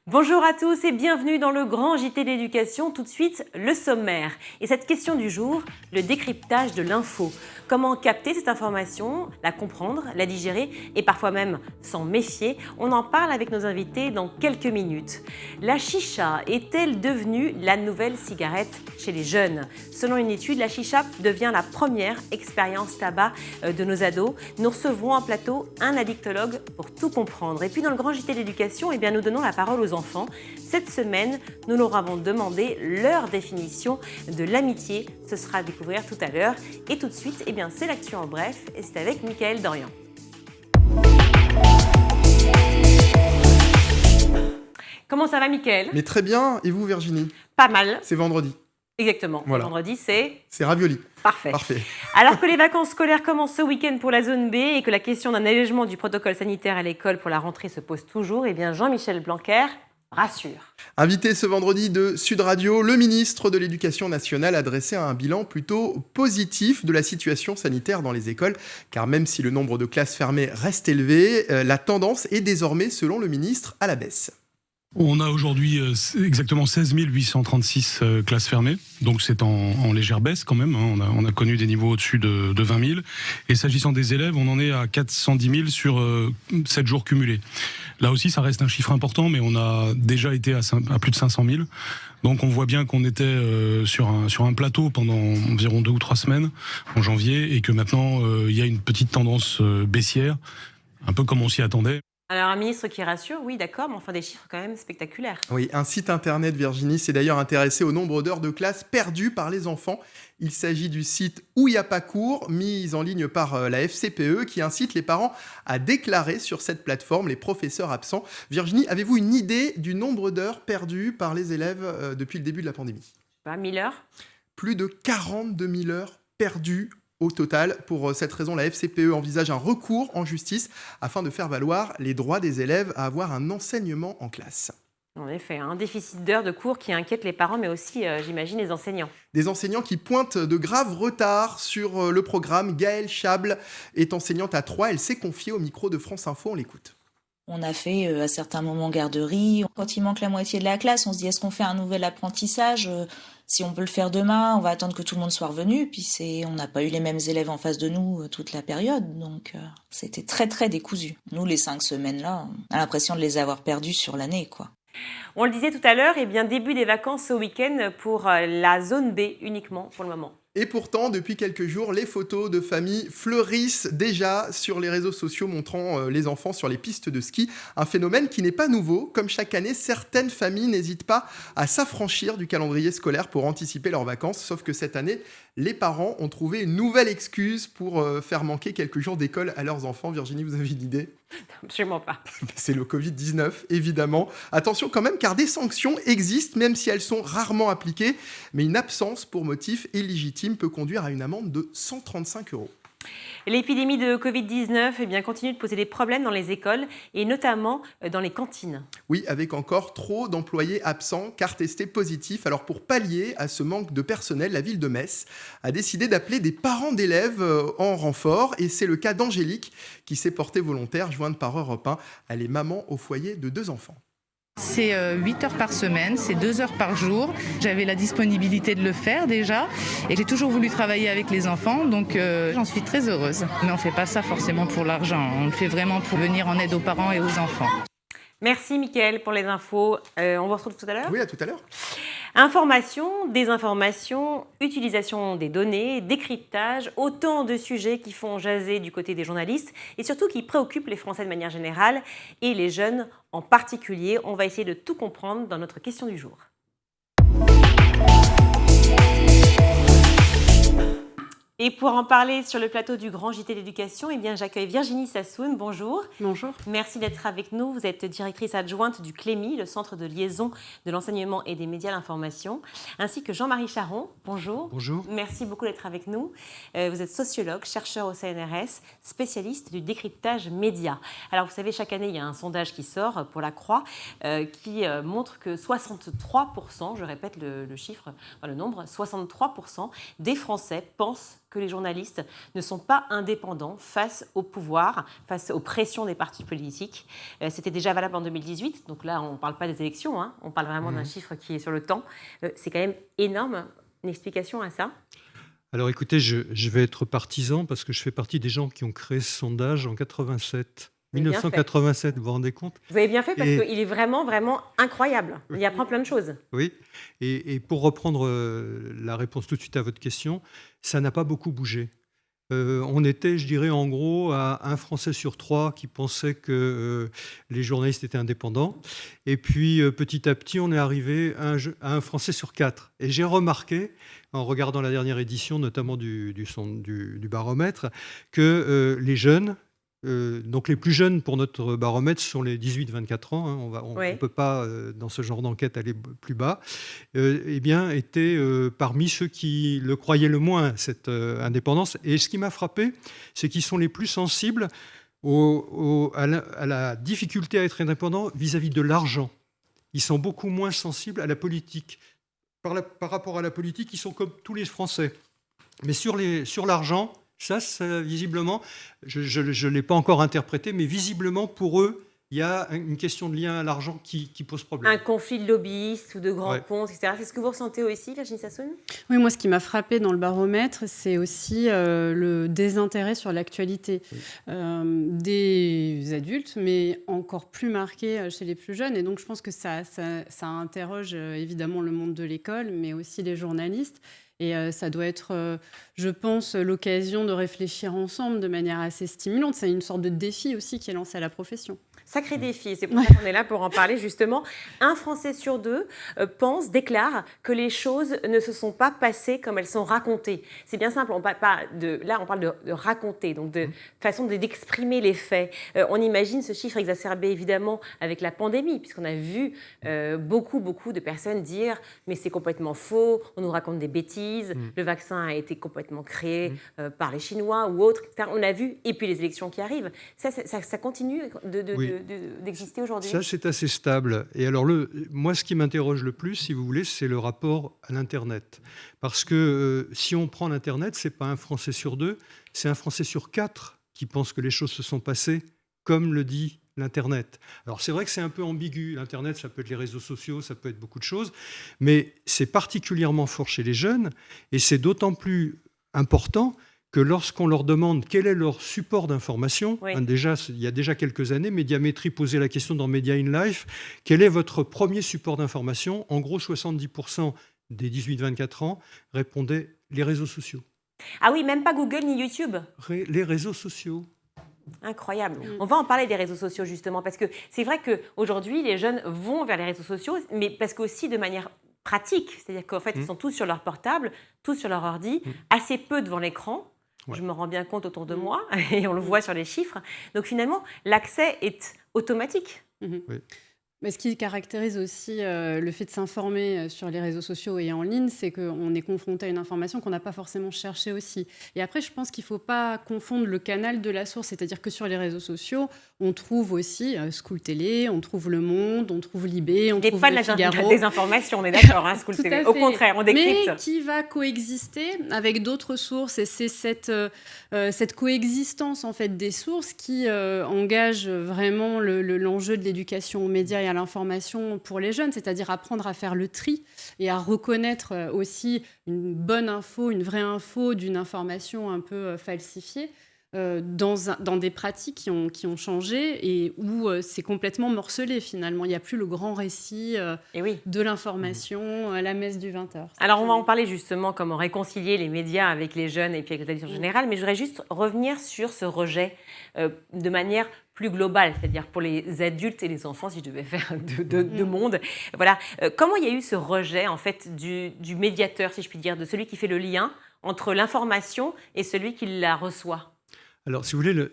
Bonjour à tous et bienvenue dans le grand JT d'éducation. Tout de suite, le sommaire. Et cette question du jour, le décryptage de l'info. Comment capter cette information, la comprendre, la digérer et parfois même s'en méfier? On en parle avec nos invités dans quelques minutes. La chicha est-elle devenue la nouvelle cigarette chez les jeunes? Selon une étude, la chicha devient la première expérience tabac de nos ados. Nous recevrons en plateau un addictologue pour tout comprendre. Et puis dans le grand JT d'éducation, nous donnons la parole aux enfants. Cette semaine, nous leur avons demandé leur définition de l'amitié. Ce sera à découvrir tout à l'heure. Et tout de suite, c'est l'actu en bref et c'est avec Mickaël Dorian. Comment ça va, Mickaël? Mais très bien, et vous Virginie? Pas mal. C'est vendredi. Exactement. Voilà. Vendredi, c'est ravioli. Parfait. Alors que les vacances scolaires commencent ce week-end pour la zone B et que la question d'un allègement du protocole sanitaire à l'école pour la rentrée se pose toujours, Jean-Michel Blanquer rassure. Invité ce vendredi de Sud Radio, le ministre de l'Éducation nationale a dressé un bilan plutôt positif de la situation sanitaire dans les écoles, car même si le nombre de classes fermées reste élevé, la tendance est désormais, selon le ministre, à la baisse. On a aujourd'hui exactement 16 836 classes fermées, donc c'est en légère baisse quand même, hein. On a connu des niveaux au-dessus de 20 000, et s'agissant des élèves, on en est à 410 000 sur 7 jours cumulés. Là aussi, ça reste un chiffre important, mais on a déjà été à plus de 500 000, donc on voit bien qu'on était sur un plateau pendant environ 2 ou 3 semaines, en janvier, et que maintenant, il y a une petite tendance baissière, un peu comme on s'y attendait. Alors, un ministre qui rassure, oui, d'accord, mais enfin des chiffres quand même spectaculaires. Oui, un site internet, Virginie, s'est d'ailleurs intéressé au nombre d'heures de classe perdues par les enfants. Il s'agit du site Où y a pas cours, mis en ligne par la FCPE, qui incite les parents à déclarer sur cette plateforme les professeurs absents. Virginie, avez-vous une idée du nombre d'heures perdues par les élèves depuis le début de la pandémie? 1000 heures. Plus de 42 000 heures perdues au total. Pour cette raison, la FCPE envisage un recours en justice afin de faire valoir les droits des élèves à avoir un enseignement en classe. En effet, un déficit d'heures de cours qui inquiète les parents, mais aussi, j'imagine, les enseignants. Des enseignants qui pointent de graves retards sur le programme. Gaëlle Chable est enseignante à Troyes. Elle s'est confiée au micro de France Info. On l'écoute. On a fait à certains moments garderie. Quand il manque la moitié de la classe, on se dit est-ce qu'on fait un nouvel apprentissage? Si on peut le faire demain, on va attendre que tout le monde soit revenu. Puis on n'a pas eu les mêmes élèves en face de nous toute la période. Donc c'était très très décousu. Nous, les 5 semaines-là, on a l'impression de les avoir perdus sur l'année, quoi. On le disait tout à l'heure, début des vacances ce week-end pour la zone B uniquement pour le moment. Et pourtant, depuis quelques jours, les photos de famille fleurissent déjà sur les réseaux sociaux montrant les enfants sur les pistes de ski. Un phénomène qui n'est pas nouveau. Comme chaque année, certaines familles n'hésitent pas à s'affranchir du calendrier scolaire pour anticiper leurs vacances. Sauf que cette année, les parents ont trouvé une nouvelle excuse pour faire manquer quelques jours d'école à leurs enfants. Virginie, vous avez une idée? Absolument pas. C'est le Covid-19, évidemment. Attention quand même, car des sanctions existent, même si elles sont rarement appliquées. Mais une absence pour motif illégitime peut conduire à une amende de 135 €. L'épidémie de Covid-19 continue de poser des problèmes dans les écoles et notamment dans les cantines. Oui, avec encore trop d'employés absents car testés positifs. Alors pour pallier à ce manque de personnel, la ville de Metz a décidé d'appeler des parents d'élèves en renfort. Et c'est le cas d'Angélique qui s'est portée volontaire, jointe par Europe 1. Elle est maman au foyer de 2 enfants. C'est 8 heures par semaine, c'est 2 heures par jour. J'avais la disponibilité de le faire déjà et j'ai toujours voulu travailler avec les enfants, donc j'en suis très heureuse. Mais on ne fait pas ça forcément pour l'argent, on le fait vraiment pour venir en aide aux parents et aux enfants. Merci Mickaël pour les infos. On vous retrouve tout à l'heure? Oui, à tout à l'heure. Information, désinformation, utilisation des données, décryptage, autant de sujets qui font jaser du côté des journalistes et surtout qui préoccupent les Français de manière générale et les jeunes en particulier. On va essayer de tout comprendre dans notre question du jour. Et pour en parler sur le plateau du Grand JT d'éducation, j'accueille Virginie Sassoun. Bonjour. Bonjour. Merci d'être avec nous. Vous êtes directrice adjointe du CLEMI, le Centre de liaison de l'enseignement et des médias d'information, ainsi que Jean-Marie Charon. Bonjour. Bonjour. Merci beaucoup d'être avec nous. Vous êtes sociologue, chercheur au CNRS, spécialiste du décryptage média. Alors vous savez, chaque année, il y a un sondage qui sort pour la Croix qui montre que 63%, je répète le chiffre, le nombre, 63% des Français pensent que les journalistes ne sont pas indépendants face au pouvoir, face aux pressions des partis politiques. C'était déjà valable en 2018, donc là on ne parle pas des élections, hein, on parle vraiment d'un chiffre qui est sur le temps. C'est quand même énorme. Une explication à ça? Alors écoutez, je vais être partisan parce que je fais partie des gens qui ont créé ce sondage en 87. Vous avez bien 1987, vous vous rendez compte? Vous avez bien fait parce qu'il est vraiment, vraiment incroyable. Il y apprend plein de choses. Oui, et pour reprendre la réponse tout de suite à votre question, ça n'a pas beaucoup bougé. On était, je dirais, en gros, à un Français sur 3 qui pensait que les journalistes étaient indépendants. Et puis, petit à petit, on est arrivé à un Français sur 4. Et j'ai remarqué, en regardant la dernière édition, notamment du baromètre, que les jeunes, donc les plus jeunes pour notre baromètre sont les 18-24 ans, hein, on ne peut pas, dans ce genre d'enquête, aller plus bas, eh bien, étaient parmi ceux qui le croyaient le moins, cette indépendance. Et ce qui m'a frappé, c'est qu'ils sont les plus sensibles à la difficulté à être indépendant vis-à-vis de l'argent. Ils sont beaucoup moins sensibles à la politique. Par rapport à la politique, ils sont comme tous les Français. Mais sur l'argent, ça, visiblement, je ne l'ai pas encore interprété, mais visiblement, pour eux, il y a une question de lien à l'argent qui pose problème. Un conflit de lobbyistes ou de grands comptes, etc. C'est ce que vous ressentez aussi, Virginie Sassoon? Oui, moi, ce qui m'a frappé dans le baromètre, c'est aussi le désintérêt sur l'actualité des adultes, mais encore plus marqué chez les plus jeunes. Et donc, je pense que ça interroge évidemment le monde de l'école, mais aussi les journalistes. Et ça doit être, je pense, l'occasion de réfléchir ensemble de manière assez stimulante. C'est une sorte de défi aussi qui est lancé à la profession. Sacré défi, c'est pour ça qu'on est là pour en parler justement. Un Français sur 2 déclare que les choses ne se sont pas passées comme elles sont racontées. C'est bien simple, on parle de raconter, donc de façon d'exprimer les faits. On imagine ce chiffre exacerbé évidemment avec la pandémie, puisqu'on a vu beaucoup de personnes dire « mais c'est complètement faux, on nous raconte des bêtises, le vaccin a été complètement créé par les Chinois ou autres, etc. » On a vu, et puis les élections qui arrivent. Ça continue d'exister aujourd'hui? Ça, c'est assez stable. Et alors, moi, ce qui m'interroge le plus, si vous voulez, c'est le rapport à l'Internet. Parce que si on prend l'Internet, ce n'est pas un Français sur 2, c'est un Français sur 4 qui pense que les choses se sont passées comme le dit l'Internet. Alors, c'est vrai que c'est un peu ambigu. L'Internet, ça peut être les réseaux sociaux, ça peut être beaucoup de choses, mais c'est particulièrement fort chez les jeunes, et c'est d'autant plus important que lorsqu'on leur demande quel est leur support d'information, il y a déjà quelques années, Médiamétrie posait la question dans Media in Life, quel est votre premier support d'information? En gros, 70% des 18-24 ans répondaient les réseaux sociaux. Ah oui, même pas Google ni YouTube? Les réseaux sociaux. Incroyable. On va en parler des réseaux sociaux justement, parce que c'est vrai qu'aujourd'hui, les jeunes vont vers les réseaux sociaux, mais parce qu'aussi de manière pratique, c'est-à-dire qu'en fait, ils sont tous sur leur portable, tous sur leur ordi, assez peu devant l'écran. Je me rends bien compte autour de moi, et on le voit sur les chiffres. Donc finalement, l'accès est automatique. Oui. Mais ce qui caractérise aussi le fait de s'informer sur les réseaux sociaux et en ligne, c'est qu'on est confronté à une information qu'on n'a pas forcément cherchée aussi. Et après, je pense qu'il ne faut pas confondre le canal de la source. C'est-à-dire que sur les réseaux sociaux, on trouve aussi School Télé, on trouve Le Monde, on trouve Libé, on trouve Le Figaro. Des informations, on est d'accord, hein, School Télé. Au contraire, on décrypte. Mais qui va coexister avec d'autres sources. Et c'est cette coexistence en fait, des sources qui engage vraiment l'enjeu de l'éducation aux médias et à l'information pour les jeunes, c'est-à-dire apprendre à faire le tri et à reconnaître aussi une bonne info, une vraie info d'une information un peu falsifiée dans des pratiques qui ont changé et où c'est complètement morcelé finalement. Il n'y a plus le grand récit de l'information à la messe du 20h. Alors on va en parler justement, comment réconcilier les médias avec les jeunes et puis avec les adultes en général, mais je voudrais juste revenir sur ce rejet de manière plus globale, c'est-à-dire pour les adultes et les enfants, si je devais faire deux mondes. Voilà. Comment il y a eu ce rejet en fait du médiateur, si je puis dire, de celui qui fait le lien entre l'information et celui qui la reçoit? Alors, si vous voulez,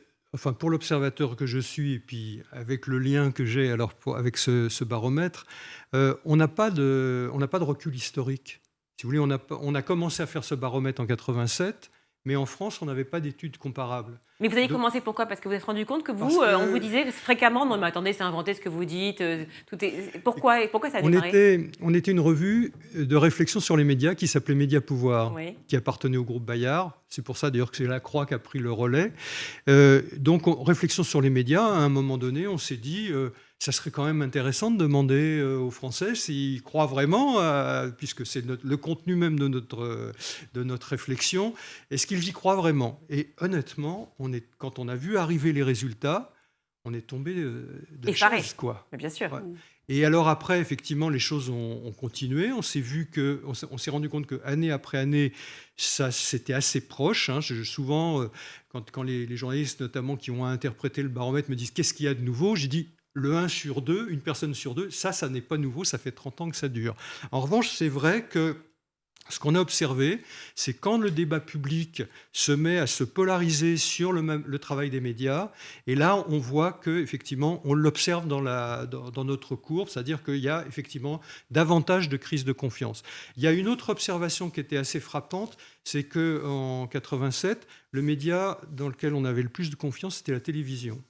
pour l'observateur que je suis, et puis avec le lien que j'ai avec ce baromètre, on n'a pas de recul historique. Si vous voulez, on a commencé à faire ce baromètre en 87, mais en France, on n'avait pas d'études comparables. Mais vous avez Donc- commencé pourquoi? Parce que vous vous êtes rendu compte que Parce vous, que- on vous disait fréquemment, non mais attendez, c'est inventé ce que vous dites, pourquoi ça a On démarré? était une revue de réflexion sur les médias qui s'appelait Média Pouvoir, Oui. qui appartenait au groupe Bayard. C'est pour ça d'ailleurs que c'est la Croix qui a pris le relais. Donc, réflexion sur les médias, à un moment donné, on s'est dit, ça serait quand même intéressant de demander aux Français s'ils croient vraiment, puisque c'est le contenu même de notre réflexion, est-ce qu'ils y croient vraiment? Et honnêtement, quand on a vu arriver les résultats, on est tombé de Effaré. chaise, quoi. Mais bien sûr. Ouais. Et alors après, effectivement, les choses ont continué. On s'est rendu compte que année après année, ça c'était assez proche. Hein. Souvent, quand les journalistes, notamment qui ont interprété le baromètre, me disent qu'est-ce qu'il y a de nouveau, j'ai dit le 1 sur 2, une personne sur 2, ça n'est pas nouveau, ça fait 30 ans que ça dure. En revanche, c'est vrai que ce qu'on a observé, c'est quand le débat public se met à se polariser sur le travail des médias, et là, on voit qu'effectivement, on l'observe dans notre courbe, c'est-à-dire qu'il y a effectivement davantage de crise de confiance. Il y a une autre observation qui était assez frappante, c'est qu'en 87, le média dans lequel on avait le plus de confiance, c'était la télévision.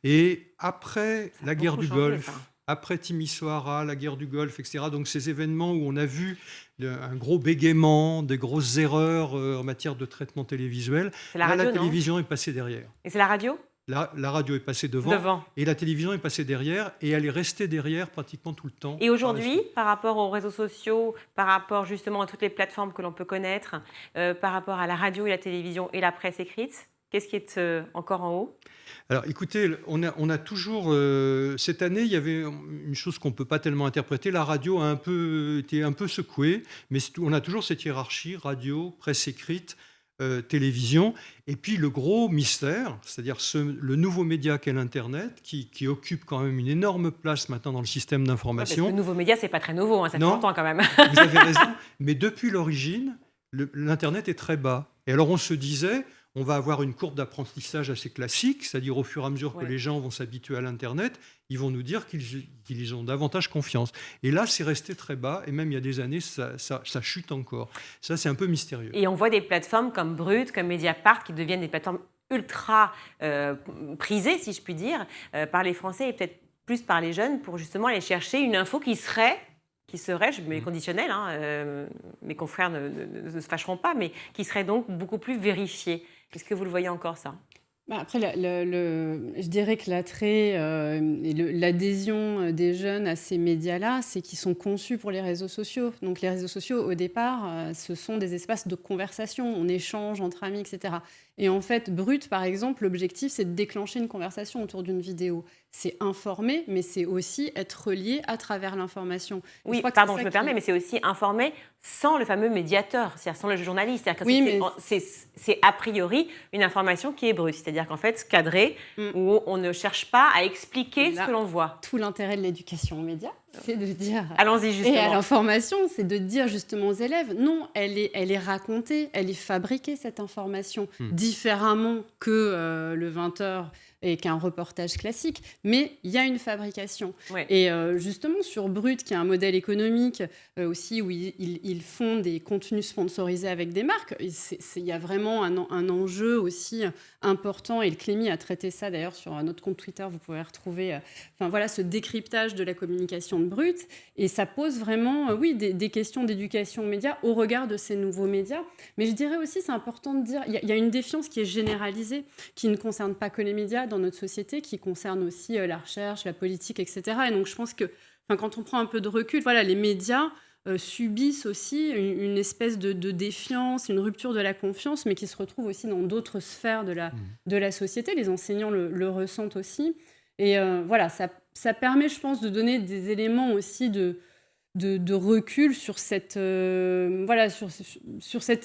Et après Ça a la guerre beaucoup du changé, Golfe, ça. après Timisoara, la guerre du Golfe, etc., donc ces événements où on a vu un gros bégaiement, des grosses erreurs en matière de traitement télévisuel, C'est la là, radio, la non? télévision est passée derrière. Et c'est la radio? La radio est passée devant, Devant. et la télévision est passée derrière, et elle est restée derrière pratiquement tout le temps. Et aujourd'hui, par rapport aux réseaux sociaux, par rapport justement à toutes les plateformes que l'on peut connaître, par rapport à la radio et la télévision et la presse écrite, qu'est-ce qui est encore en haut? Alors écoutez, on a toujours... cette année, il y avait une chose qu'on ne peut pas tellement interpréter. La radio a été un peu secouée, mais on a toujours cette hiérarchie, radio, presse écrite, télévision. Et puis le gros mystère, c'est-à-dire le nouveau média qu'est l'Internet, qui occupe quand même une énorme place maintenant dans le système Ouais, parce que d'information. le nouveau média, c'est pas très nouveau, hein, ça fait Non. longtemps quand même. Vous avez raison, mais depuis l'origine, l'Internet est très bas. Et alors on se disait, on va avoir une courbe d'apprentissage assez classique, c'est-à-dire au fur et à mesure que Ouais. les gens vont s'habituer à l'Internet, ils vont nous dire qu'ils ont davantage confiance. Et là, c'est resté très bas, et même il y a des années, ça chute encore. Ça, c'est un peu mystérieux. Et on voit des plateformes comme Brut, comme Mediapart, qui deviennent des plateformes ultra prisées, si je puis dire, par les Français et peut-être plus par les jeunes, pour justement aller chercher une info qui serait, je mets conditionnel, hein, mes confrères ne se fâcheront pas, mais qui serait donc beaucoup plus vérifiée. Est-ce que vous le voyez encore, ça? Bah, après, je dirais que l'attrait et l'adhésion des jeunes à ces médias-là, c'est qu'ils sont conçus pour les réseaux sociaux. Donc les réseaux sociaux, au départ, ce sont des espaces de conversation, on échange entre amis, etc. Et en fait, Brut, par exemple, l'objectif, c'est de déclencher une conversation autour d'une vidéo. C'est informer, mais c'est aussi être relié à travers l'information. Et Oui, crois que pardon, c'est je ça me permets, qui- mais c'est aussi informer sans le fameux médiateur, c'est-à-dire sans le journaliste. C'est-à-dire que Oui, mais- c'est a priori une information qui est brute, c'est-à-dire qu'en fait, cadrée, où on ne cherche pas à expliquer Là. ce que l'on voit. Tout l'intérêt de l'éducation aux médias, c'est de dire... Allons-y, Et à justement. l'information, c'est de dire justement aux élèves, non, elle est racontée, elle est fabriquée, cette information, différemment que le 20h et qu'un reportage classique, mais il y a une fabrication. Ouais. Et justement, sur Brut, qui est un modèle économique aussi, où ils font des contenus sponsorisés avec des marques, il y a vraiment un enjeu aussi important, et le Clémy a traité ça d'ailleurs sur notre compte Twitter, vous pouvez retrouver ce décryptage de la communication de Brut, et ça pose vraiment des questions d'éducation aux médias au regard de ces nouveaux médias. Mais je dirais aussi, c'est important de dire, il y a une défiance qui est généralisée, qui ne concerne pas que les médias dans notre société, qui concerne aussi la recherche, la politique, etc. Et donc je pense que quand on prend un peu de recul, les médias subissent aussi une espèce de défiance, une rupture de la confiance, mais qui se retrouve aussi dans d'autres sphères de la société. Les enseignants le ressentent aussi. Et ça permet, je pense, de donner des éléments aussi de recul sur cette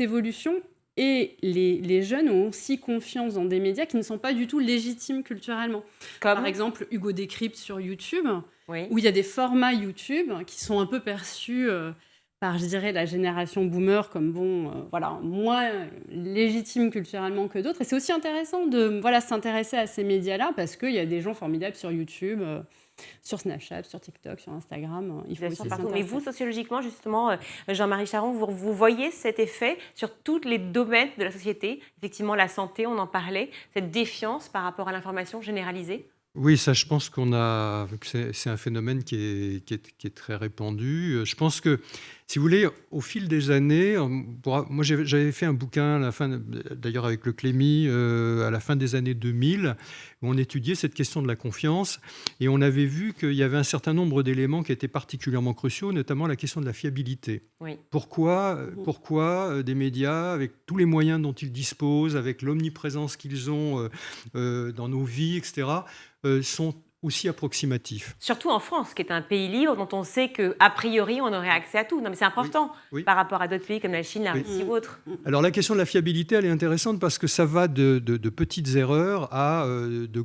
évolution. Et les jeunes ont aussi confiance dans des médias qui ne sont pas du tout légitimes culturellement. Comme Par exemple, Hugo Décrypte sur YouTube, oui. où il y a des formats YouTube qui sont un peu perçus par, je dirais, la génération boomer comme moins légitime culturellement que d'autres. Et c'est aussi intéressant de s'intéresser à ces médias-là parce qu'il y a des gens formidables sur YouTube, sur Snapchat, sur TikTok, sur Instagram. Il faut aussi partout. s'intéresser. Mais vous, sociologiquement, justement, Jean-Marie Charon, vous voyez cet effet sur tous les domaines de la société. Effectivement, la santé, on en parlait, cette défiance par rapport à l'information généralisée. Oui, ça, je pense c'est un phénomène qui est très répandu. Je pense que, si vous voulez, au fil des années, moi j'avais fait un bouquin, d'ailleurs avec le Clémy, à la fin des années 2000, où on étudiait cette question de la confiance, et on avait vu qu'il y avait un certain nombre d'éléments qui étaient particulièrement cruciaux, notamment la question de la fiabilité. Oui. Pourquoi des médias, avec tous les moyens dont ils disposent, avec l'omniprésence qu'ils ont dans nos vies, etc., sont aussi approximatifs. Surtout en France, qui est un pays libre, dont on sait qu'a priori, on aurait accès à tout. Non, mais c'est important par rapport à d'autres pays comme la Chine, la Russie ou autres. Alors la question de la fiabilité, elle est intéressante parce que ça va de petites erreurs à des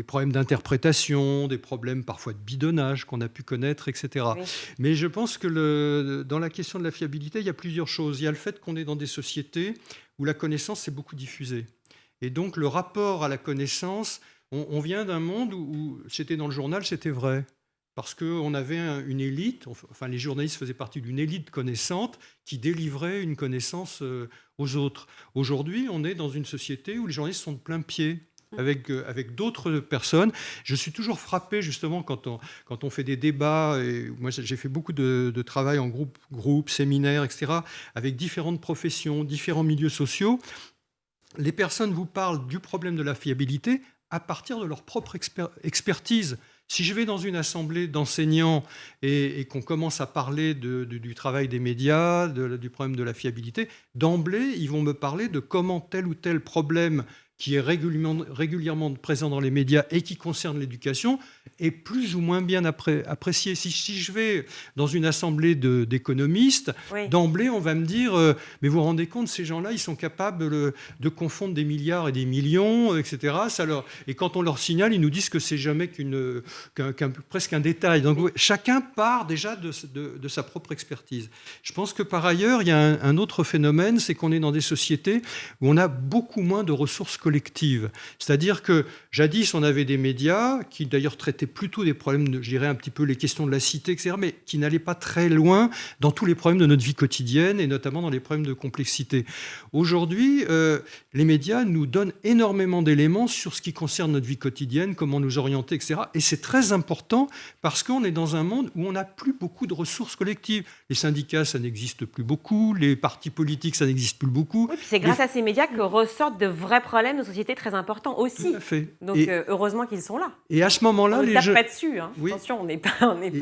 problèmes d'interprétation, des problèmes parfois de bidonnage qu'on a pu connaître, etc. Oui. Mais je pense que dans la question de la fiabilité, il y a plusieurs choses. Il y a le fait qu'on est dans des sociétés où la connaissance s'est beaucoup diffusée. Et donc, le rapport à la connaissance, on vient d'un monde où c'était dans le journal, c'était vrai. Parce qu'on avait une élite, enfin les journalistes faisaient partie d'une élite connaissante qui délivrait une connaissance aux autres. Aujourd'hui, on est dans une société où les journalistes sont de plein pied avec d'autres personnes. Je suis toujours frappé, justement, quand on fait des débats. Et moi, j'ai fait beaucoup de travail en groupe, séminaires, etc., avec différentes professions, différents milieux sociaux. Les personnes vous parlent du problème de la fiabilité à partir de leur propre expertise. Si je vais dans une assemblée d'enseignants et qu'on commence à parler du travail des médias, du problème de la fiabilité, d'emblée, ils vont me parler de comment tel ou tel problème qui est régulièrement présent dans les médias et qui concerne l'éducation est plus ou moins bien apprécié. Si je vais dans une assemblée d'économistes, d'emblée, on va me dire « Mais vous vous rendez compte, ces gens-là, ils sont capables de confondre des milliards et des millions, etc. » Et quand on leur signale, ils nous disent que c'est jamais presque un détail. Donc chacun part déjà de sa propre expertise. Je pense que par ailleurs, il y a un autre phénomène, c'est qu'on est dans des sociétés où on a beaucoup moins de ressources collectives. C'est-à-dire que jadis, on avait des médias qui d'ailleurs traitaient plutôt des problèmes, je dirais un petit peu les questions de la cité, etc., mais qui n'allaient pas très loin dans tous les problèmes de notre vie quotidienne et notamment dans les problèmes de complexité. Aujourd'hui, les médias nous donnent énormément d'éléments sur ce qui concerne notre vie quotidienne, comment nous orienter, etc. Et c'est très important parce qu'on est dans un monde où on n'a plus beaucoup de ressources collectives. Les syndicats, ça n'existe plus beaucoup. Les partis politiques, ça n'existe plus beaucoup. Oui, puis c'est grâce à ces médias que ressortent de vrais problèmes de société très importants aussi. Tout à fait. Donc heureusement qu'ils sont là. Et à ce moment-là, on ne tape pas dessus. Hein. Oui. Attention, on n'est pas. Et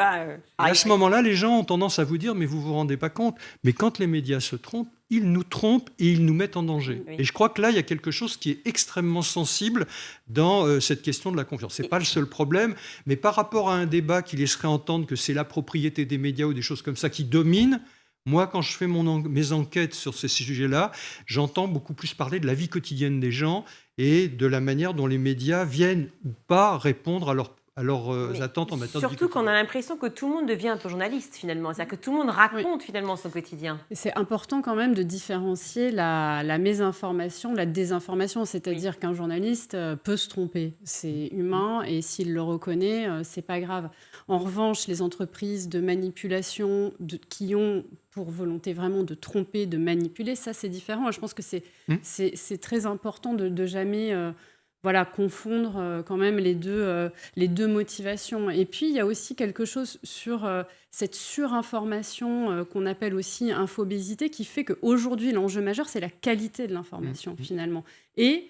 à ce moment-là, les gens ont tendance à vous dire, mais vous vous rendez pas compte. Mais quand les médias se trompent, ils nous trompent et ils nous mettent en danger. Oui. Et je crois que là, il y a quelque chose qui est extrêmement sensible dans cette question de la confiance. C'est pas le seul problème, mais par rapport à un débat qui laisserait entendre que c'est la propriété des médias ou des choses comme ça qui dominent, moi, quand je fais mes enquêtes sur ces sujets-là, j'entends beaucoup plus parler de la vie quotidienne des gens et de la manière dont les médias viennent ou pas répondre à leurs attentes en matière de vie quotidienne. Surtout qu'on a l'impression que tout le monde devient un peu journaliste, finalement. C'est-à-dire que tout le monde raconte, finalement, son quotidien. C'est important quand même de différencier la mésinformation, la désinformation. C'est-à-dire qu'un journaliste peut se tromper. C'est humain et s'il le reconnaît, c'est pas grave. En revanche, les entreprises de manipulation qui ont pour volonté vraiment de tromper, de manipuler, ça, c'est différent. Et je pense que c'est très important de jamais... confondre quand même les deux motivations. Et puis, il y a aussi quelque chose sur cette surinformation qu'on appelle aussi infobésité, qui fait qu'aujourd'hui, l'enjeu majeur, c'est la qualité de l'information, finalement. Et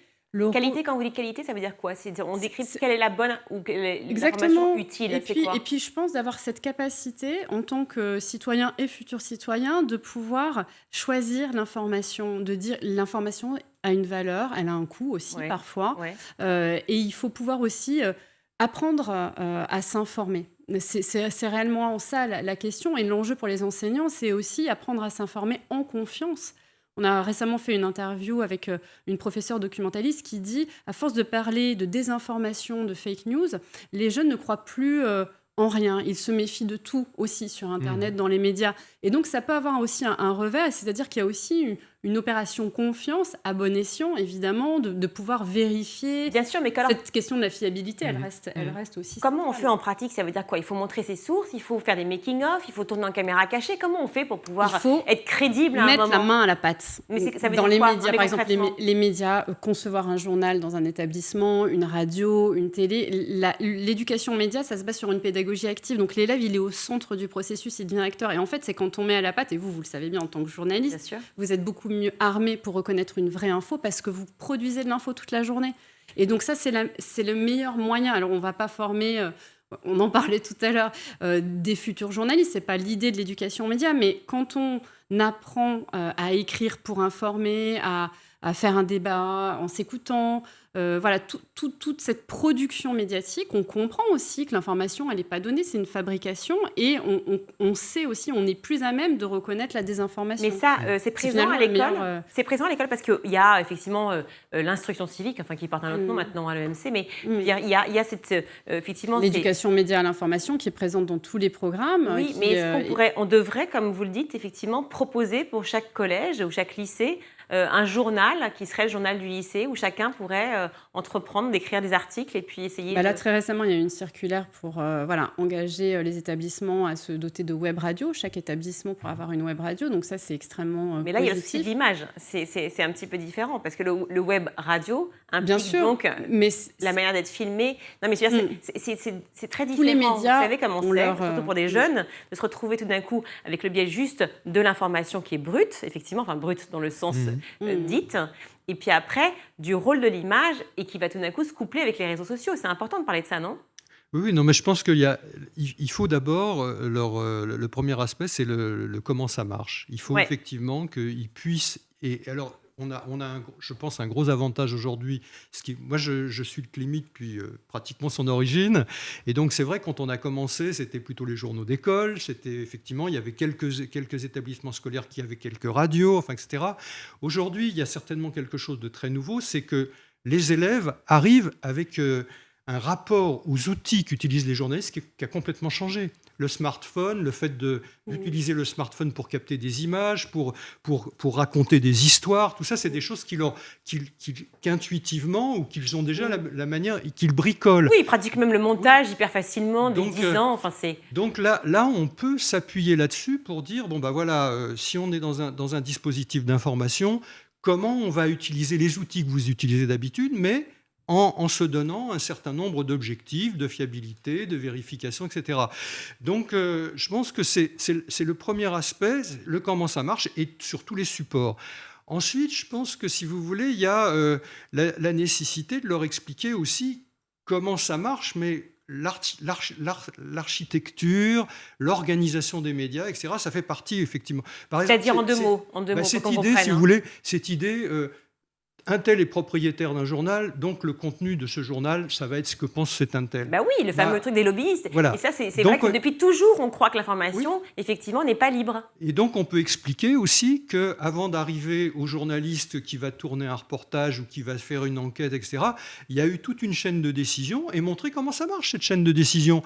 qualité, quand vous dites qualité, ça veut dire quoi ? On décrit quelle est la bonne ou l'information utile. Et puis, je pense d'avoir cette capacité, en tant que citoyen et futur citoyen, de pouvoir choisir l'information, de dire l'information a une valeur, elle a un coût aussi parfois. Ouais. Et il faut pouvoir aussi apprendre à s'informer. C'est réellement ça la question. Et l'enjeu pour les enseignants, c'est aussi apprendre à s'informer en confiance. On a récemment fait une interview avec une professeure documentaliste qui dit, à force de parler de désinformation, de fake news, les jeunes ne croient plus en rien. Ils se méfient de tout aussi sur Internet, dans les médias. Et donc, ça peut avoir aussi un revers, c'est-à-dire qu'il y a aussi une opération confiance à bon escient, évidemment, de pouvoir vérifier. Bien sûr, mais cette question de la fiabilité, elle reste aussi. Comment on fait en pratique? Ça veut dire quoi? Il faut montrer ses sources, il faut faire des making-of, il faut tourner en caméra cachée. Comment on fait pour pouvoir être crédible à un moment? Mettre la main à la pâte. Mais ça veut dans dire les quoi, médias, par exemple, les médias, concevoir un journal dans un établissement, une radio, une télé. L'éducation média, ça se base sur une pédagogie active. Donc l'élève, il est au centre du processus, il devient acteur. Et en fait, c'est quand on met à la pâte, et vous le savez bien en tant que journaliste, vous êtes beaucoup mieux armé pour reconnaître une vraie info parce que vous produisez de l'info toute la journée. Et donc ça, c'est le meilleur moyen. Alors, on ne va pas former... on en parlait tout à l'heure, des futurs journalistes. Ce n'est pas l'idée de l'éducation aux médias, mais quand on apprend à écrire pour informer, à faire un débat en s'écoutant, voilà, toute cette production médiatique, on comprend aussi que l'information, elle n'est pas donnée, c'est une fabrication, et on sait aussi, on est plus à même de reconnaître la désinformation. Mais ça, c'est présent à l'école. C'est présent à l'école parce qu'il y a effectivement l'instruction civique, enfin qui porte un autre nom maintenant à l'EMC, mais il y a cette effectivement l'éducation média à l'information qui est présente dans tous les programmes. Oui, mais est-ce on devrait, comme vous le dites, effectivement proposer pour chaque collège ou chaque lycée un journal qui serait le journal du lycée où chacun pourrait entreprendre d'écrire des articles et puis essayer Là, très récemment, il y a eu une circulaire pour engager les établissements à se doter de web radio. Chaque établissement pourra avoir une web radio. Donc ça, c'est extrêmement Mais là, positif. il y a aussi de l'image. C'est un petit peu différent parce que le web radio implique bien sûr, donc mais la manière d'être filmé. Non, mais c'est très différent. Tous les médias, vous savez comment c'est, surtout pour des jeunes, de se retrouver tout d'un coup avec le biais juste de l'information qui est brute, effectivement, enfin brute dans le sens dite, et puis après, du rôle de l'image et qui va tout d'un coup se coupler avec les réseaux sociaux. C'est important de parler de ça, non ? Oui, non, mais je pense il faut d'abord, le premier aspect, c'est le comment ça marche. Il faut effectivement qu'ils puissent... Et alors, on a je pense, un gros avantage aujourd'hui. Moi, je suis le CLEMI depuis pratiquement son origine. Et donc, c'est vrai, quand on a commencé, c'était plutôt les journaux d'école. C'était effectivement, il y avait quelques établissements scolaires qui avaient quelques radios, enfin, etc. Aujourd'hui, il y a certainement quelque chose de très nouveau. C'est que les élèves arrivent avec un rapport aux outils qu'utilisent les journalistes qui a complètement changé. Le smartphone, le fait d'utiliser le smartphone pour capter des images, pour raconter des histoires, tout ça, c'est des choses qu'intuitivement ou qu'ils ont déjà la manière, qu'ils bricolent. Oui, ils pratiquent même le montage hyper facilement, dès 10 ans. Enfin, donc là, on peut s'appuyer là-dessus pour dire, si on est dans un dispositif d'information, comment on va utiliser les outils que vous utilisez d'habitude, mais en se donnant un certain nombre d'objectifs, de fiabilité, de vérification, etc. Donc, je pense que c'est le premier aspect, le comment ça marche, et sur tous les supports. Ensuite, je pense que, si vous voulez, il y a la nécessité de leur expliquer aussi comment ça marche, mais l'architecture, l'organisation des médias, etc., ça fait partie, effectivement. C'est-à-dire en deux mots, cette idée, si vous voulez, cette idée... un tel est propriétaire d'un journal, donc le contenu de ce journal, ça va être ce que pense cet un tel. Oui, le fameux truc des lobbyistes. Voilà. Et ça, c'est vrai que depuis toujours, on croit que l'information, effectivement, n'est pas libre. Et donc, on peut expliquer aussi qu'avant d'arriver au journaliste qui va tourner un reportage ou qui va faire une enquête, etc., il y a eu toute une chaîne de décision et montrer comment ça marche, cette chaîne de décision.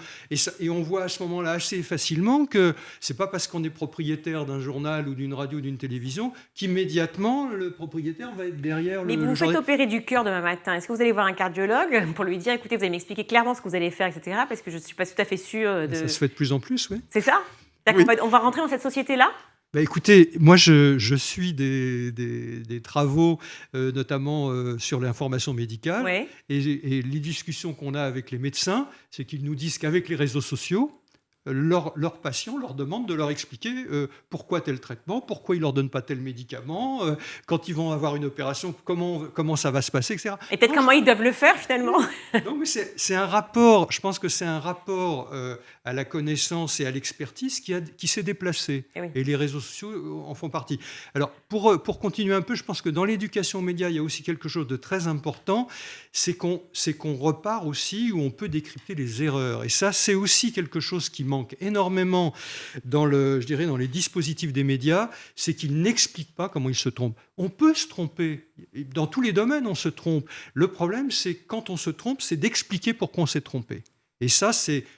Et on voit à ce moment-là assez facilement que c'est pas parce qu'on est propriétaire d'un journal ou d'une radio ou d'une télévision qu'immédiatement, le propriétaire va être derrière. Mais vous faites opérer du cœur demain matin. Est-ce que vous allez voir un cardiologue pour lui dire, écoutez, vous allez m'expliquer clairement ce que vous allez faire, etc. Parce que je ne suis pas tout à fait sûre de... Ça se fait de plus en plus, oui. C'est ça ? Oui. On va rentrer dans cette société-là ? Écoutez, moi, je suis des travaux, notamment sur l'information médicale. Ouais. Et les discussions qu'on a avec les médecins, c'est qu'ils nous disent qu'avec les réseaux sociaux, leurs patients leur demandent de leur expliquer pourquoi tel traitement, pourquoi ils ne leur donnent pas tel médicament, quand ils vont avoir une opération, comment ça va se passer, etc. Et peut-être comment ils doivent le faire, finalement. Non, mais c'est un rapport, je pense que c'est un rapport à la connaissance et à l'expertise qui s'est déplacé. Et les réseaux sociaux en font partie. Alors, pour continuer un peu, je pense que dans l'éducation aux médias, il y a aussi quelque chose de très important, c'est qu'on repart aussi où on peut décrypter les erreurs. Et ça, c'est aussi quelque chose qui manque énormément dans les dispositifs des médias, c'est qu'ils n'expliquent pas comment ils se trompent. On peut se tromper. Dans tous les domaines, on se trompe. Le problème, c'est quand on se trompe, c'est d'expliquer pourquoi on s'est trompé. Et ça,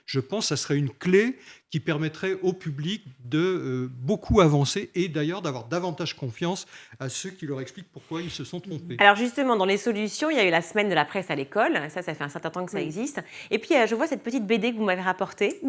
je pense, ça serait une clé qui permettrait au public de beaucoup avancer et d'ailleurs d'avoir davantage confiance à ceux qui leur expliquent pourquoi ils se sont trompés. Alors justement, dans les solutions, il y a eu la semaine de la presse à l'école. Ça fait un certain temps que ça existe. Et puis, je vois cette petite BD que vous m'avez rapportée.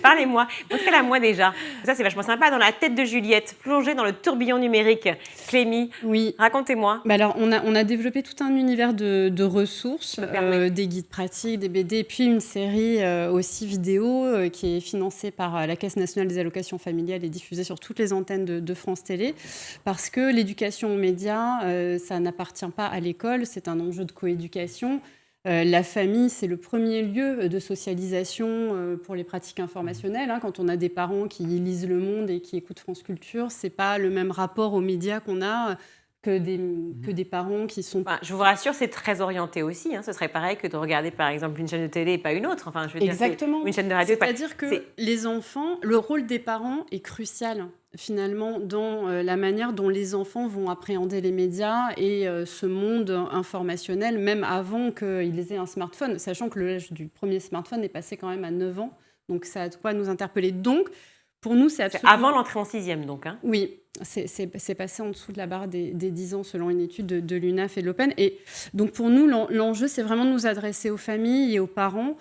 Parlez-moi, montrez-la moi déjà. Ça, c'est vachement sympa. Dans la tête de Juliette, plongée dans le tourbillon numérique. Clémy, racontez-moi. Alors, on a développé tout un univers de ressources, des guides pratiques, des BD, et puis une série aussi vidéo qui est financée par la Caisse nationale des allocations familiales et diffusée sur toutes les antennes de France Télé, parce que l'éducation aux médias, ça n'appartient pas à l'école, c'est un enjeu de coéducation. La famille, c'est le premier lieu de socialisation pour les pratiques informationnelles. Quand on a des parents qui lisent Le Monde et qui écoutent France Culture, c'est pas le même rapport aux médias qu'on a que des parents qui sont... Je vous rassure, c'est très orienté aussi. Ce serait pareil que de regarder, par exemple, une chaîne de télé et pas une autre. Enfin, je veux dire, exactement. Une chaîne de radio. C'est-à-dire que les enfants, le rôle des parents est crucial, finalement, dans la manière dont les enfants vont appréhender les médias et ce monde informationnel, même avant qu'ils aient un smartphone, sachant que l'âge du premier smartphone est passé quand même à 9 ans. Donc, ça a de quoi nous interpeller. Donc, pour nous, c'est absolument... Avant l'entrée en 6e, donc. Oui, c'est passé en dessous de la barre des 10 ans, selon une étude de l'UNAF et de l'Open. Et donc, pour nous, l'enjeu, c'est vraiment de nous adresser aux familles et aux parents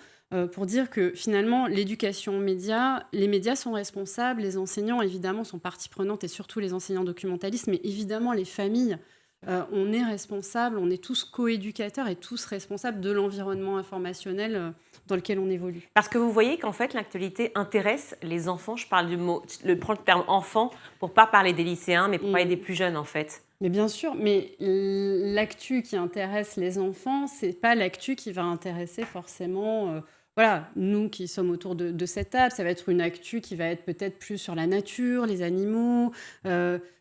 pour dire que, finalement, l'éducation aux médias, les médias sont responsables, les enseignants, évidemment, sont partie prenante, et surtout les enseignants documentalistes, mais évidemment, les familles... on est responsables, on est tous coéducateurs et tous responsables de l'environnement informationnel dans lequel on évolue. Parce que vous voyez qu'en fait, l'actualité intéresse les enfants. Je parle prends le terme enfant pour pas parler des lycéens, mais pour parler des plus jeunes, en fait. Mais bien sûr, mais l'actu qui intéresse les enfants, c'est pas l'actu qui va intéresser forcément... nous qui sommes autour de cette table, ça va être une actu qui va être peut-être plus sur la nature, les animaux,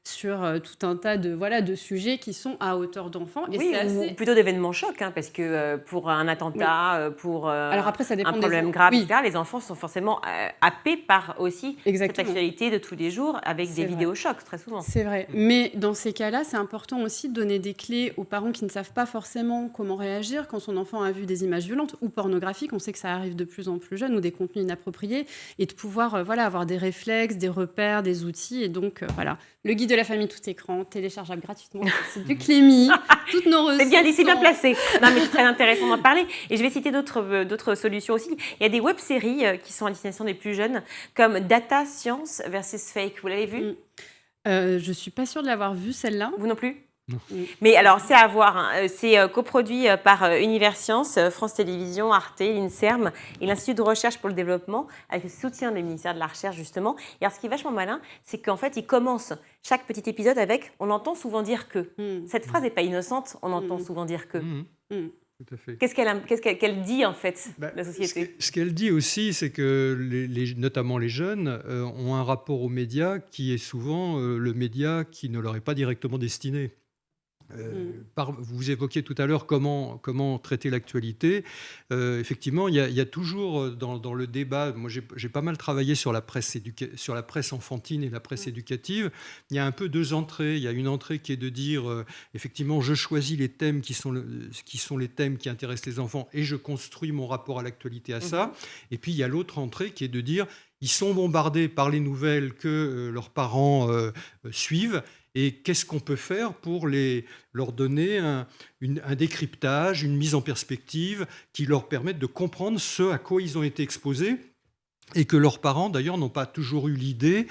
sur tout un tas de sujets qui sont à hauteur d'enfant. Et ou plutôt d'événements chocs, parce que pour un attentat, pour alors après, ça dépend un problème grave, etc., les enfants sont forcément happés par aussi cette actualité de tous les jours avec des vidéos chocs, très souvent. C'est vrai. Mais dans ces cas-là, c'est important aussi de donner des clés aux parents qui ne savent pas forcément comment réagir quand son enfant a vu des images violentes ou pornographiques. On sait que ça arrive de plus en plus jeune, ou des contenus inappropriés, et de pouvoir avoir des réflexes, des repères, des outils. Et donc, le guide de la famille tout écran, téléchargeable gratuitement, c'est du Clémy, toutes nos ressources. C'est bien dit, c'est bien placé. Non, mais c'est très intéressant d'en parler. Et je vais citer d'autres solutions aussi. Il y a des web-séries qui sont à destination des plus jeunes, comme Data Science versus Fake. Vous l'avez vu ? Je ne suis pas sûre de l'avoir vue, celle-là. Vous non plus ? Non. Mais alors, c'est à voir. C'est coproduit par Universcience, France Télévisions, Arte, l'INSERM et l'Institut de recherche pour le développement, avec le soutien du ministère de la Recherche, justement. Et alors, ce qui est vachement malin, c'est qu'en fait, ils commencent chaque petit épisode avec « on entend souvent dire que ». Cette phrase n'est pas innocente, on entend souvent dire que. Tout à fait. Qu'est-ce qu'elle dit, en fait, la société ? Ce qu'elle dit aussi, c'est que notamment les jeunes ont un rapport aux médias qui est souvent le média qui ne leur est pas directement destiné. Vous évoquiez tout à l'heure comment traiter l'actualité. Effectivement, il y a toujours dans le débat, moi j'ai pas mal travaillé sur la presse enfantine et la presse éducative. Il y a un peu deux entrées. Il y a une entrée qui est de dire, effectivement, je choisis les thèmes qui sont les thèmes qui intéressent les enfants et je construis mon rapport à l'actualité à ça. Et puis il y a l'autre entrée qui est de dire, ils sont bombardés par les nouvelles que leurs parents suivent. Et qu'est-ce qu'on peut faire pour leur donner un décryptage, une mise en perspective qui leur permette de comprendre ce à quoi ils ont été exposés et que leurs parents, d'ailleurs, n'ont pas toujours eu l'idée,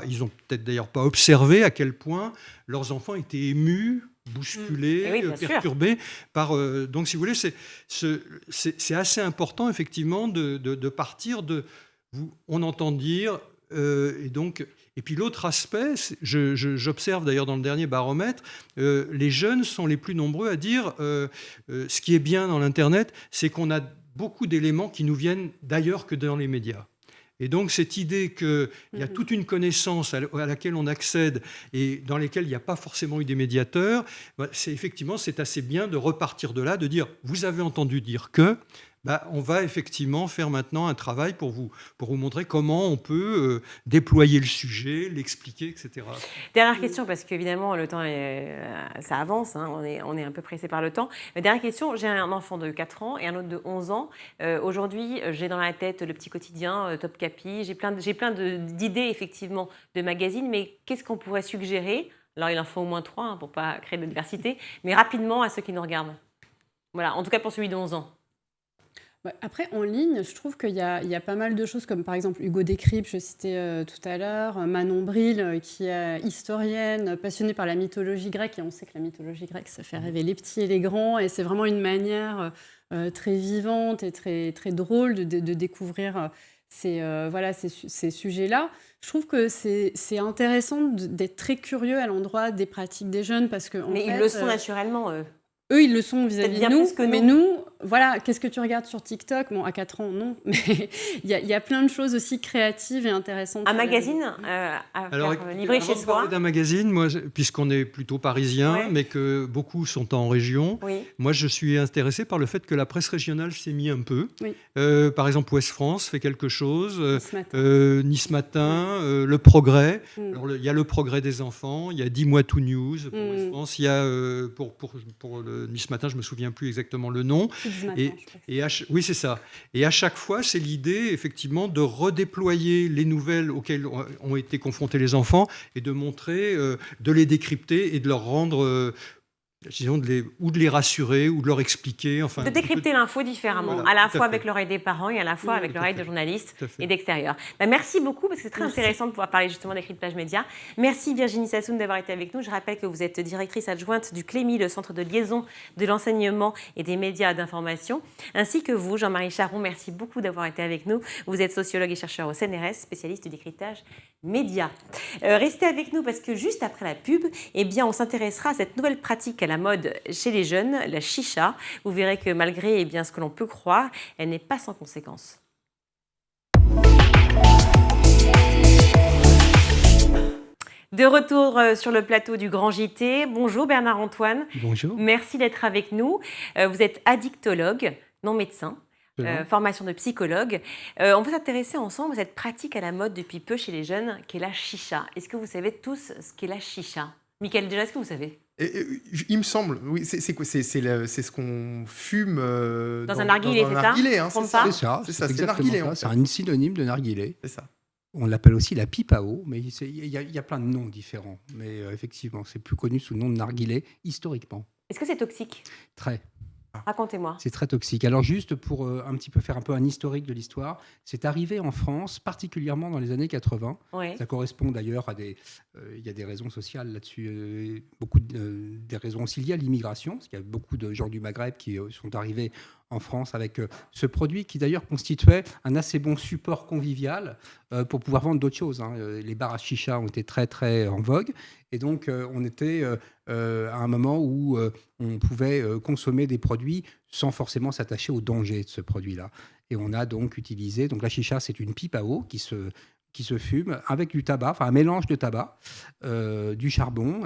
ils n'ont peut-être d'ailleurs pas observé à quel point leurs enfants étaient émus, bousculés, perturbés. Donc, si vous voulez, c'est assez important, effectivement, de partir de... On entend dire... Et puis l'autre aspect, j'observe d'ailleurs dans le dernier baromètre, les jeunes sont les plus nombreux à dire ce qui est bien dans l'Internet, c'est qu'on a beaucoup d'éléments qui nous viennent d'ailleurs que dans les médias. Et donc cette idée qu'il y a toute une connaissance à laquelle on accède et dans lesquelles il n'y a pas forcément eu des médiateurs, c'est assez bien de repartir de là, de dire vous avez entendu dire que, On va effectivement faire maintenant un travail pour vous montrer comment on peut déployer le sujet, l'expliquer, etc. Dernière question, parce qu'évidemment, le temps, ça avance, hein, on est un peu pressé par le temps. Dernière question, j'ai un enfant de 4 ans et un autre de 11 ans. Aujourd'hui, j'ai dans la tête le petit quotidien, Topkapi, j'ai plein d'idées, effectivement, de magazines, mais qu'est-ce qu'on pourrait suggérer? Alors, il en faut au moins 3 pour ne pas créer de diversité, mais rapidement à ceux qui nous regardent. Voilà, en tout cas pour celui de 11 ans. Après, en ligne, je trouve qu'il y a pas mal de choses, comme par exemple Hugo Décrypte, je citais tout à l'heure, Manon Bril, qui est historienne, passionnée par la mythologie grecque, et on sait que la mythologie grecque, ça fait rêver les petits et les grands, et c'est vraiment une manière très vivante et très, très drôle de découvrir ces sujets-là. Je trouve que c'est intéressant d'être très curieux à l'endroit des pratiques des jeunes, parce que Mais ils le sont naturellement, eux. Eux, ils le sont vis-à-vis de nous, mais nous, voilà, qu'est-ce que tu regardes sur TikTok? Bon, à 4 ans, non, mais il y a plein de choses aussi créatives et intéressantes. Un magazine à faire livrer chez soi. D'un magazine, moi, puisqu'on est plutôt parisien, mais que beaucoup sont en région, moi, je suis intéressé par le fait que la presse régionale s'est mise un peu. Oui. Par exemple, Ouest France fait quelque chose, Nice Matin, Le Progrès. Alors, il y a Le Progrès des enfants, il y a 10 mois to news pour Ouest France, il y a pour le Nice Matin, je me souviens plus exactement le nom. Oui, c'est ça. Et à chaque fois, c'est l'idée, effectivement, de redéployer les nouvelles auxquelles ont été confrontés les enfants et de montrer, de les décrypter et de leur rendre... disons, de les rassurer ou de leur expliquer. Enfin, de décrypter l'info différemment, voilà, à la fois avec l'oreille des parents et à la fois avec l'oreille de journalistes et d'extérieurs. Merci beaucoup, parce que c'est très intéressant de pouvoir parler justement décryptage média. Merci Virginie Sassoon d'avoir été avec nous. Je rappelle que vous êtes directrice adjointe du CLEMI, le centre de liaison de l'enseignement et des médias d'information, ainsi que vous, Jean-Marie Charon. Merci beaucoup d'avoir été avec nous. Vous êtes sociologue et chercheur au CNRS, spécialiste du décryptage média. Restez avec nous parce que juste après la pub, on s'intéressera à cette nouvelle pratique à la mode chez les jeunes, la chicha. Vous verrez que malgré ce que l'on peut croire, elle n'est pas sans conséquences. De retour sur le plateau du Grand JT. Bonjour Bernard-Antoine. Bonjour. Merci d'être avec nous. Vous êtes addictologue, non médecin. Formation de psychologue. On va s'intéresser ensemble à cette pratique à la mode depuis peu chez les jeunes, qui est la chicha. Est-ce que vous savez tous ce qu'est la chicha? Michael, déjà, est-ce que vous savez? Il me semble, oui, c'est quoi? C'est ce qu'on fume dans un narguilé, c'est ça? Narguilé, hein, c'est ça, c'est narguilé. C'est un synonyme de narguilé. C'est ça. On l'appelle aussi la pipe à eau, mais il y a plein de noms différents. Mais effectivement, c'est plus connu sous le nom de narguilé historiquement. Est-ce que c'est toxique? Très. Racontez-moi. C'est très toxique. Alors juste pour un petit peu faire un historique de l'histoire, c'est arrivé en France, particulièrement dans les années 80. Oui. Ça correspond d'ailleurs à il y a des raisons sociales là-dessus, des raisons aussi liées à l'immigration, parce qu'il y a beaucoup de gens du Maghreb qui sont arrivés en France avec ce produit qui d'ailleurs constituait un assez bon support convivial pour pouvoir vendre d'autres choses. Les bars à chicha ont été très très en vogue et donc on était à un moment où on pouvait consommer des produits sans forcément s'attacher au danger de ce produit-là. Et on a donc utilisé, donc la chicha c'est une pipe à eau qui se fume avec du tabac, enfin un mélange de tabac, du charbon,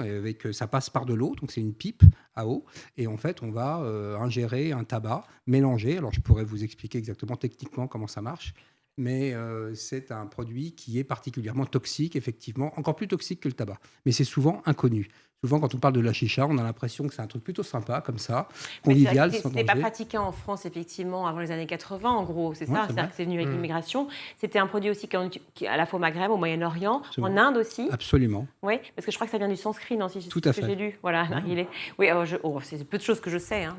ça passe par de l'eau, donc c'est une pipe à eau, et en fait on va ingérer un tabac mélangé. Alors je pourrais vous expliquer exactement techniquement comment ça marche, mais c'est un produit qui est particulièrement toxique, effectivement, encore plus toxique que le tabac, mais c'est souvent inconnu. Souvent, quand on parle de la chicha, on a l'impression que c'est un truc plutôt sympa, comme ça, convivial, sans danger. C'était pas pratiqué en France, effectivement, avant les années 80, en gros, c'est ça? C'est-à-dire que c'est venu avec l'immigration. C'était un produit aussi qui à la fois au Maghreb, au Moyen-Orient, en Inde aussi. Absolument. Oui, parce que je crois que ça vient du sanskrit, non? Tout à fait. Que j'ai lu. Voilà, narguilé. Oui, c'est peu de choses que je sais, hein,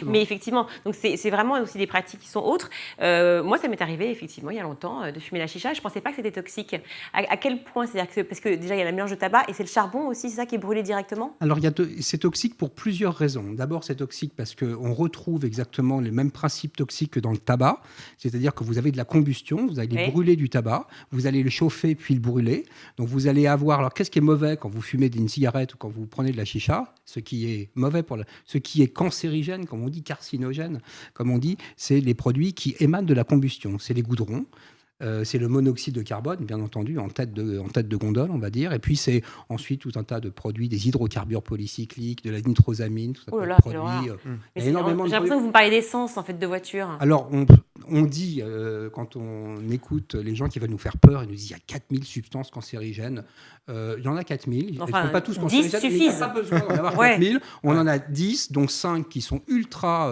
mais effectivement, donc c'est vraiment aussi des pratiques qui sont autres. Moi, ça m'est arrivé, effectivement, il y a longtemps, de fumer la chicha. Je ne pensais pas que c'était toxique. À quel point? C'est-à-dire que, parce que déjà, il y a le mélange de tabac et c'est le charbon aussi, c'est ça qui est brûlé directement? Alors, c'est toxique pour plusieurs raisons. D'abord, c'est toxique parce qu'on retrouve exactement les mêmes principes toxiques que dans le tabac. C'est-à-dire que vous avez de la combustion, vous allez brûler du tabac, vous allez le chauffer puis le brûler. Donc, vous allez avoir... Alors, qu'est-ce qui est mauvais quand vous fumez une cigarette ou quand vous prenez de la chicha? Ce qui est mauvais ce qui est cancérigène, comme on dit, carcinogène, comme on dit, c'est les produits qui émanent de la combustion. C'est les goudrons. C'est le monoxyde de carbone, bien entendu, en tête de gondole, on va dire. Et puis, c'est ensuite tout un tas de produits, des hydrocarbures polycycliques, de la nitrosamine, tout ça. Oh là là, de produits. quelle horreur. Il y a Mais énormément j'ai de l'impression que vous me parlez d'essence en fait de voiture. Alors, on dit, quand on écoute les gens qui veulent nous faire peur, ils nous disent qu'il y a 4000 substances cancérigènes. Il y en a 4000. Elles Enfin, ne sont pas tous 10 cancérigènes. mais Il n'y a suffisent. pas besoin d'en avoir Ouais. 4000. On en a 10, donc 5 qui sont ultra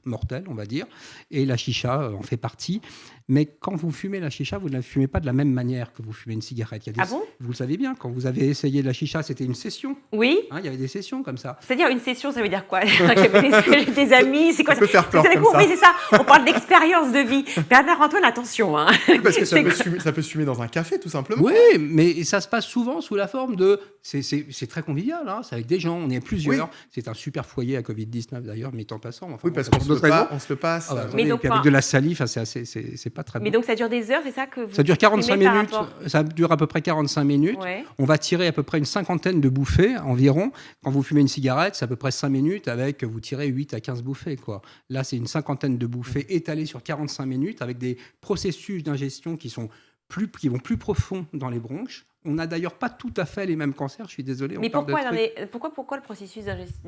mortels, on va dire. Et la chicha en fait partie. Mais quand vous fumez la chicha, vous ne la fumez pas de la même manière que vous fumez une cigarette. Ah bon ? Vous le savez bien, quand vous avez essayé la chicha, c'était une session. Oui. Hein, il y avait des sessions comme ça. C'est-à-dire une session, ça veut dire quoi? J'ai des amis, c'est quoi Ça peut faire peur Vous avez comme compris, ça. c'est ça. On parle d'expérience de vie. Bernard-Antoine, attention. Hein. Oui, parce que C'est ça peut se fumer dans un café, tout simplement. Oui, mais ça se passe souvent sous la forme de... C'est très convivial, hein, c'est avec des gens, on est plusieurs. Oui. C'est un super foyer à Covid-19 d'ailleurs, mais en passant. Enfin, Oui, parce pour qu'on se d'autres le raisons. on se le passe. Ah bah, Mais attendez, donc, puis avec de la salive, enfin, c'est pas très bon. Mais donc ça dure des heures, c'est ça que vous Ça dure 45 fumez par minutes, rapport- ça dure à peu près 45 minutes. Ouais. On va tirer à peu près une cinquantaine de bouffées environ. Quand vous fumez une cigarette, c'est à peu près 5 minutes avec, vous tirez 8 à 15 bouffées, quoi. Là, c'est une cinquantaine de bouffées étalées sur 45 minutes avec des processus d'ingestion qui vont plus profond dans les bronches. On n'a d'ailleurs pas tout à fait les mêmes cancers, je suis désolé. Mais on parle de pourquoi le processus d'ingestion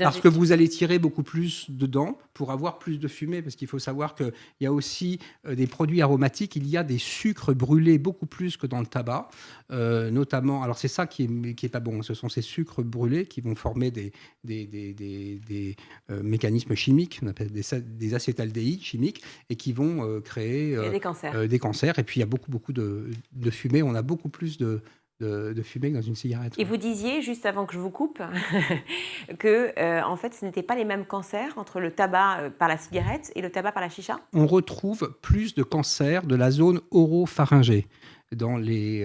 Parce que vous allez tirer beaucoup plus dedans pour avoir plus de fumée. Parce qu'il faut savoir qu'il y a aussi des produits aromatiques. Il y a des sucres brûlés beaucoup plus que dans le tabac. Notamment, alors c'est ça qui est pas bon. Ce sont ces sucres brûlés qui vont former des mécanismes chimiques, on appelle des acétaldéhydes chimiques, et qui vont créer des cancers. des cancers. Et puis il y a beaucoup de fumée. On a beaucoup plus de fumée que dans une cigarette. Et vous disiez, juste avant que je vous coupe, que en fait, ce n'étaient pas les mêmes cancers entre le tabac par la cigarette et le tabac par la chicha. On retrouve plus de cancers de la zone oropharyngée dans les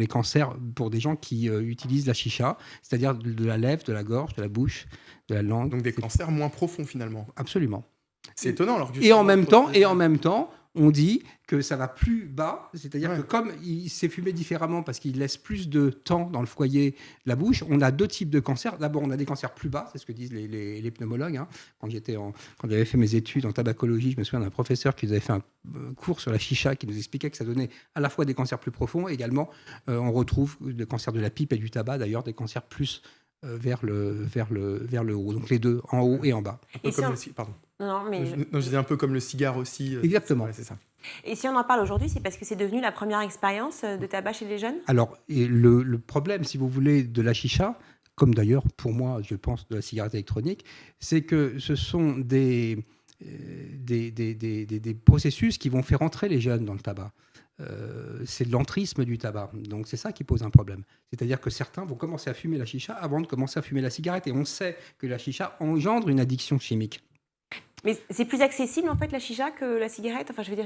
cancers pour des gens qui utilisent la chicha, c'est-à-dire de la lèvre, de la gorge, de la bouche, de la langue. Donc des cancers moins profonds, finalement. Absolument. C'est étonnant. Alors que Et en justement, même temps, on dit que ça va plus bas, c'est-à-dire que comme il s'est fumé différemment parce qu'il laisse plus de temps dans le foyer de la bouche, on a deux types de cancers. D'abord, on a des cancers plus bas, c'est ce que disent les pneumologues. Hein. Quand j'avais fait mes études en tabacologie, je me souviens d'un professeur qui nous avait fait un cours sur la chicha qui nous expliquait que ça donnait à la fois des cancers plus profonds et également on retrouve le cancer de la pipe et du tabac, d'ailleurs des cancers plus vers le haut. Donc les deux, en haut et en bas. Un peu Et si comme on- pardon. Non, mais Non, je disais un peu comme le cigare aussi. Exactement. Ouais, c'est ça. et si on en parle aujourd'hui, c'est parce que c'est devenu la première expérience de tabac chez les jeunes. Alors, et le problème, si vous voulez, de la chicha, comme d'ailleurs pour moi, je pense, de la cigarette électronique, c'est que ce sont des processus qui vont faire entrer les jeunes dans le tabac. C'est de l'entrisme du tabac. Donc c'est ça qui pose un problème. C'est-à-dire que certains vont commencer à fumer la chicha avant de commencer à fumer la cigarette. Et on sait que la chicha engendre une addiction chimique. Mais c'est plus accessible en fait la chicha que la cigarette. Enfin, je veux dire,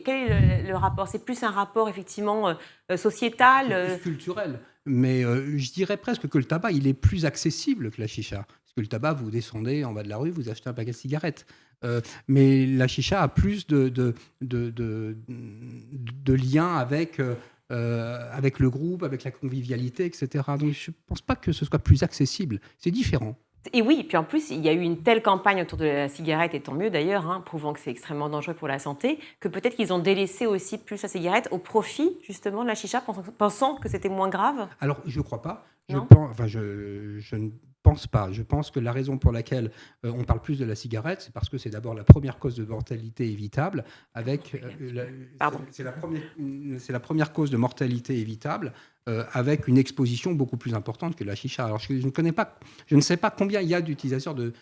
quel est le rapport? C'est plus un rapport effectivement sociétal. C'est plus culturel. Mais je dirais presque que le tabac, il est plus accessible que la chicha. Parce que le tabac, vous descendez en bas de la rue, vous achetez un paquet de cigarettes. Mais la chicha a plus de liens avec le groupe, avec la convivialité, etc. Donc je ne pense pas que ce soit plus accessible. C'est différent. Et oui, puis en plus, il y a eu une telle campagne autour de la cigarette, et tant mieux d'ailleurs, hein, prouvant que c'est extrêmement dangereux pour la santé, que peut-être qu'ils ont délaissé aussi plus la cigarette au profit justement de la chicha, pensant que c'était moins grave. Alors, je ne crois pas. Je Non. ne pense pas. Je pense que la raison pour laquelle on parle plus de la cigarette, c'est parce que c'est d'abord la première cause de mortalité évitable. C'est la première cause de mortalité évitable avec une exposition beaucoup plus importante que la chicha. Alors, je ne sais pas combien il y a d'utilisateurs de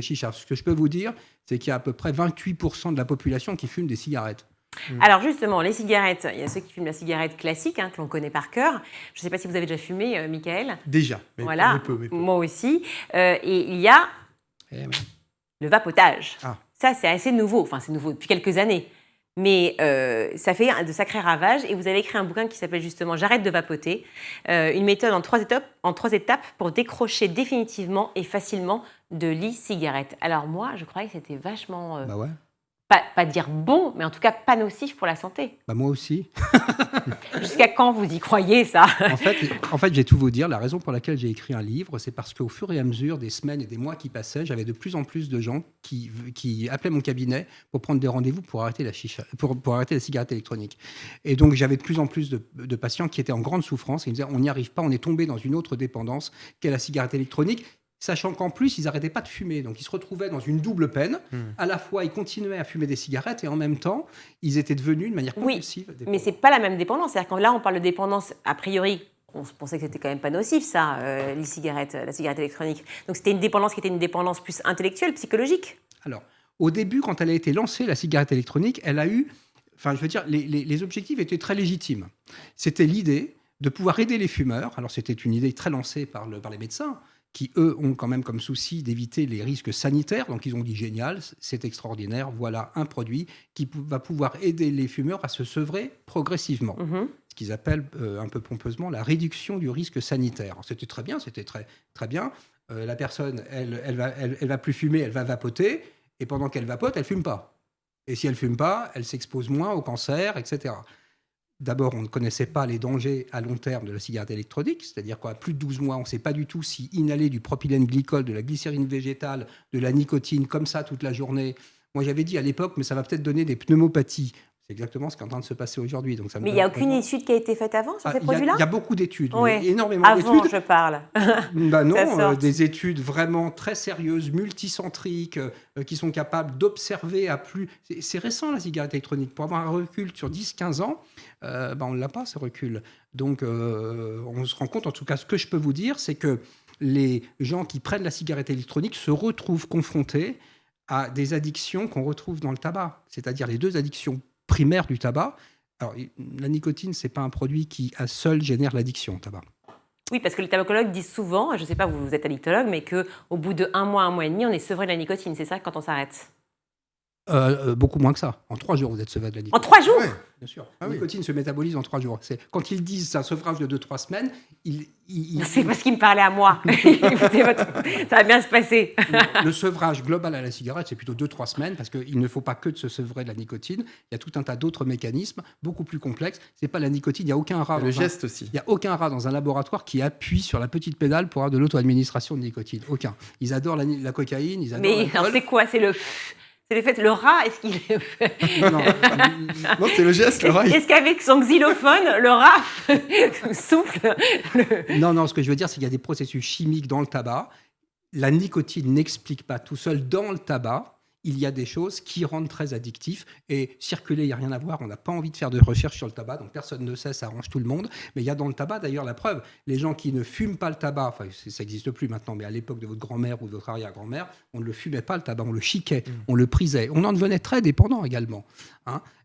chicha. Ce que je peux vous dire, c'est qu'il y a à peu près 28% de la population qui fume des cigarettes. Alors justement, les cigarettes, il y a ceux qui fument la cigarette classique, hein, que l'on connaît par cœur. Je ne sais pas si vous avez déjà fumé, Michael. Déjà. Mais Voilà, mais peu. moi aussi. Et il y a le vapotage. Ah. Ça, c'est assez nouveau. Enfin, c'est nouveau depuis quelques années. Mais ça fait de sacrés ravages. Et vous avez écrit un bouquin qui s'appelle justement « J'arrête de vapoter ». Une méthode en trois étapes pour décrocher définitivement et facilement de l'e-cigarette. Alors moi, je croyais que c'était vachement Bah ouais. pas dire bon, mais en tout cas pas nocif pour la santé. Bah, moi aussi. Jusqu'à quand vous y croyez, ça? En fait, j'ai tout vous dire. La raison pour laquelle j'ai écrit un livre, c'est parce qu'au fur et à mesure des semaines et des mois qui passaient, j'avais de plus en plus de gens qui appelaient mon cabinet pour prendre des rendez-vous pour arrêter la chicha, pour arrêter la cigarette électronique. Et donc, j'avais de plus en plus de patients qui étaient en grande souffrance. Ils me disaient, on n'y arrive pas, on est tombé dans une autre dépendance qu'est la cigarette électronique. Sachant qu'en plus, ils n'arrêtaient pas de fumer. Donc, ils se retrouvaient dans une double peine. À la fois, ils continuaient à fumer des cigarettes et en même temps, ils étaient devenus de manière compulsive. Oui, mais ce n'est pas la même dépendance. C'est-à-dire que là, on parle de dépendance, a priori, on pensait que c'était quand même pas nocif, ça, la cigarette électronique. Donc, c'était une dépendance qui était une dépendance plus intellectuelle, psychologique. Alors, au début, quand elle a été lancée, la cigarette électronique, elle a eu... Enfin, je veux dire, les objectifs étaient très légitimes. C'était l'idée de pouvoir aider les fumeurs. Alors, c'était une idée très lancée par les médecins, qui, eux, ont quand même comme souci d'éviter les risques sanitaires. Donc, ils ont dit, génial, c'est extraordinaire, voilà un produit qui va pouvoir aider les fumeurs à se sevrer progressivement. Ce qu'ils appellent un peu pompeusement la réduction du risque sanitaire. Alors, c'était très bien, c'était très, très bien. La personne, elle va plus fumer, elle va vapoter, et pendant qu'elle vapote, elle fume pas. Et si elle fume pas, elle s'expose moins au cancer, etc. D'abord, on ne connaissait pas les dangers à long terme de la cigarette électronique, c'est-à-dire qu'à plus de 12 mois, on ne sait pas du tout si inhaler du propylène glycol, de la glycérine végétale, de la nicotine, comme ça toute la journée. Moi, j'avais dit à l'époque, mais ça va peut-être donner des pneumopathies. C'est exactement ce qui est en train de se passer aujourd'hui. Donc mais il n'y a aucune étude qui a été faite avant sur ces produits-là? Il y a beaucoup d'études, ouais. Énormément d'études. Avant, je parle. Ben non, des études vraiment très sérieuses, multicentriques, qui sont capables d'observer à plus... C'est récent, la cigarette électronique. Pour avoir un recul sur 10-15 ans, on ne l'a pas, ce recul. Donc, on se rend compte, en tout cas, ce que je peux vous dire, c'est que les gens qui prennent la cigarette électronique se retrouvent confrontés à des addictions qu'on retrouve dans le tabac, c'est-à-dire les deux addictions primaire du tabac. Alors, la nicotine, ce n'est pas un produit qui, à seul, génère l'addiction au tabac. Oui, parce que les tabacologues disent souvent, je ne sais pas, vous êtes addictologue, mais qu'au bout de 1 mois, 1 mois et demi, on est sevré de la nicotine. C'est ça, quand on s'arrête? Beaucoup moins que ça. En 3 jours, vous êtes sevré de la nicotine. En 3 jours? Ouais, bien sûr. La nicotine se métabolise en 3 jours. Quand ils disent un sevrage de 2-3 semaines, c'est parce qu'il me parlait à moi. Écoutez, ça va bien se passer. Le sevrage global à la cigarette, c'est plutôt 2-3 semaines, parce qu'il ne faut pas que de se sevrer de la nicotine. Il y a tout un tas d'autres mécanismes, beaucoup plus complexes. C'est pas la nicotine, il n'y a aucun rat. Le geste aussi. Il n'y a aucun rat dans un laboratoire qui appuie sur la petite pédale pour avoir de l'auto-administration de nicotine. Aucun. Ils adorent la cocaïne, ils adorent l'alcool. Alors c'est quoi? C'est le fait, le rat, est-ce qu'il est... Non, c'est le geste, le rat. Est-ce qu'avec son xylophone, le rat souffle Non, ce que je veux dire, c'est qu'il y a des processus chimiques dans le tabac. La nicotine n'explique pas tout seul dans le tabac. Il y a des choses qui rendent très addictifs. Et circuler, il n'y a rien à voir. On n'a pas envie de faire de recherche sur le tabac, donc personne ne sait, ça arrange tout le monde. Mais il y a dans le tabac, d'ailleurs, la preuve. Les gens qui ne fument pas le tabac, enfin, ça n'existe plus maintenant, mais à l'époque de votre grand-mère ou de votre arrière-grand-mère, on ne le fumait pas, le tabac, on le chiquait, on le prisait. On en devenait très dépendant également.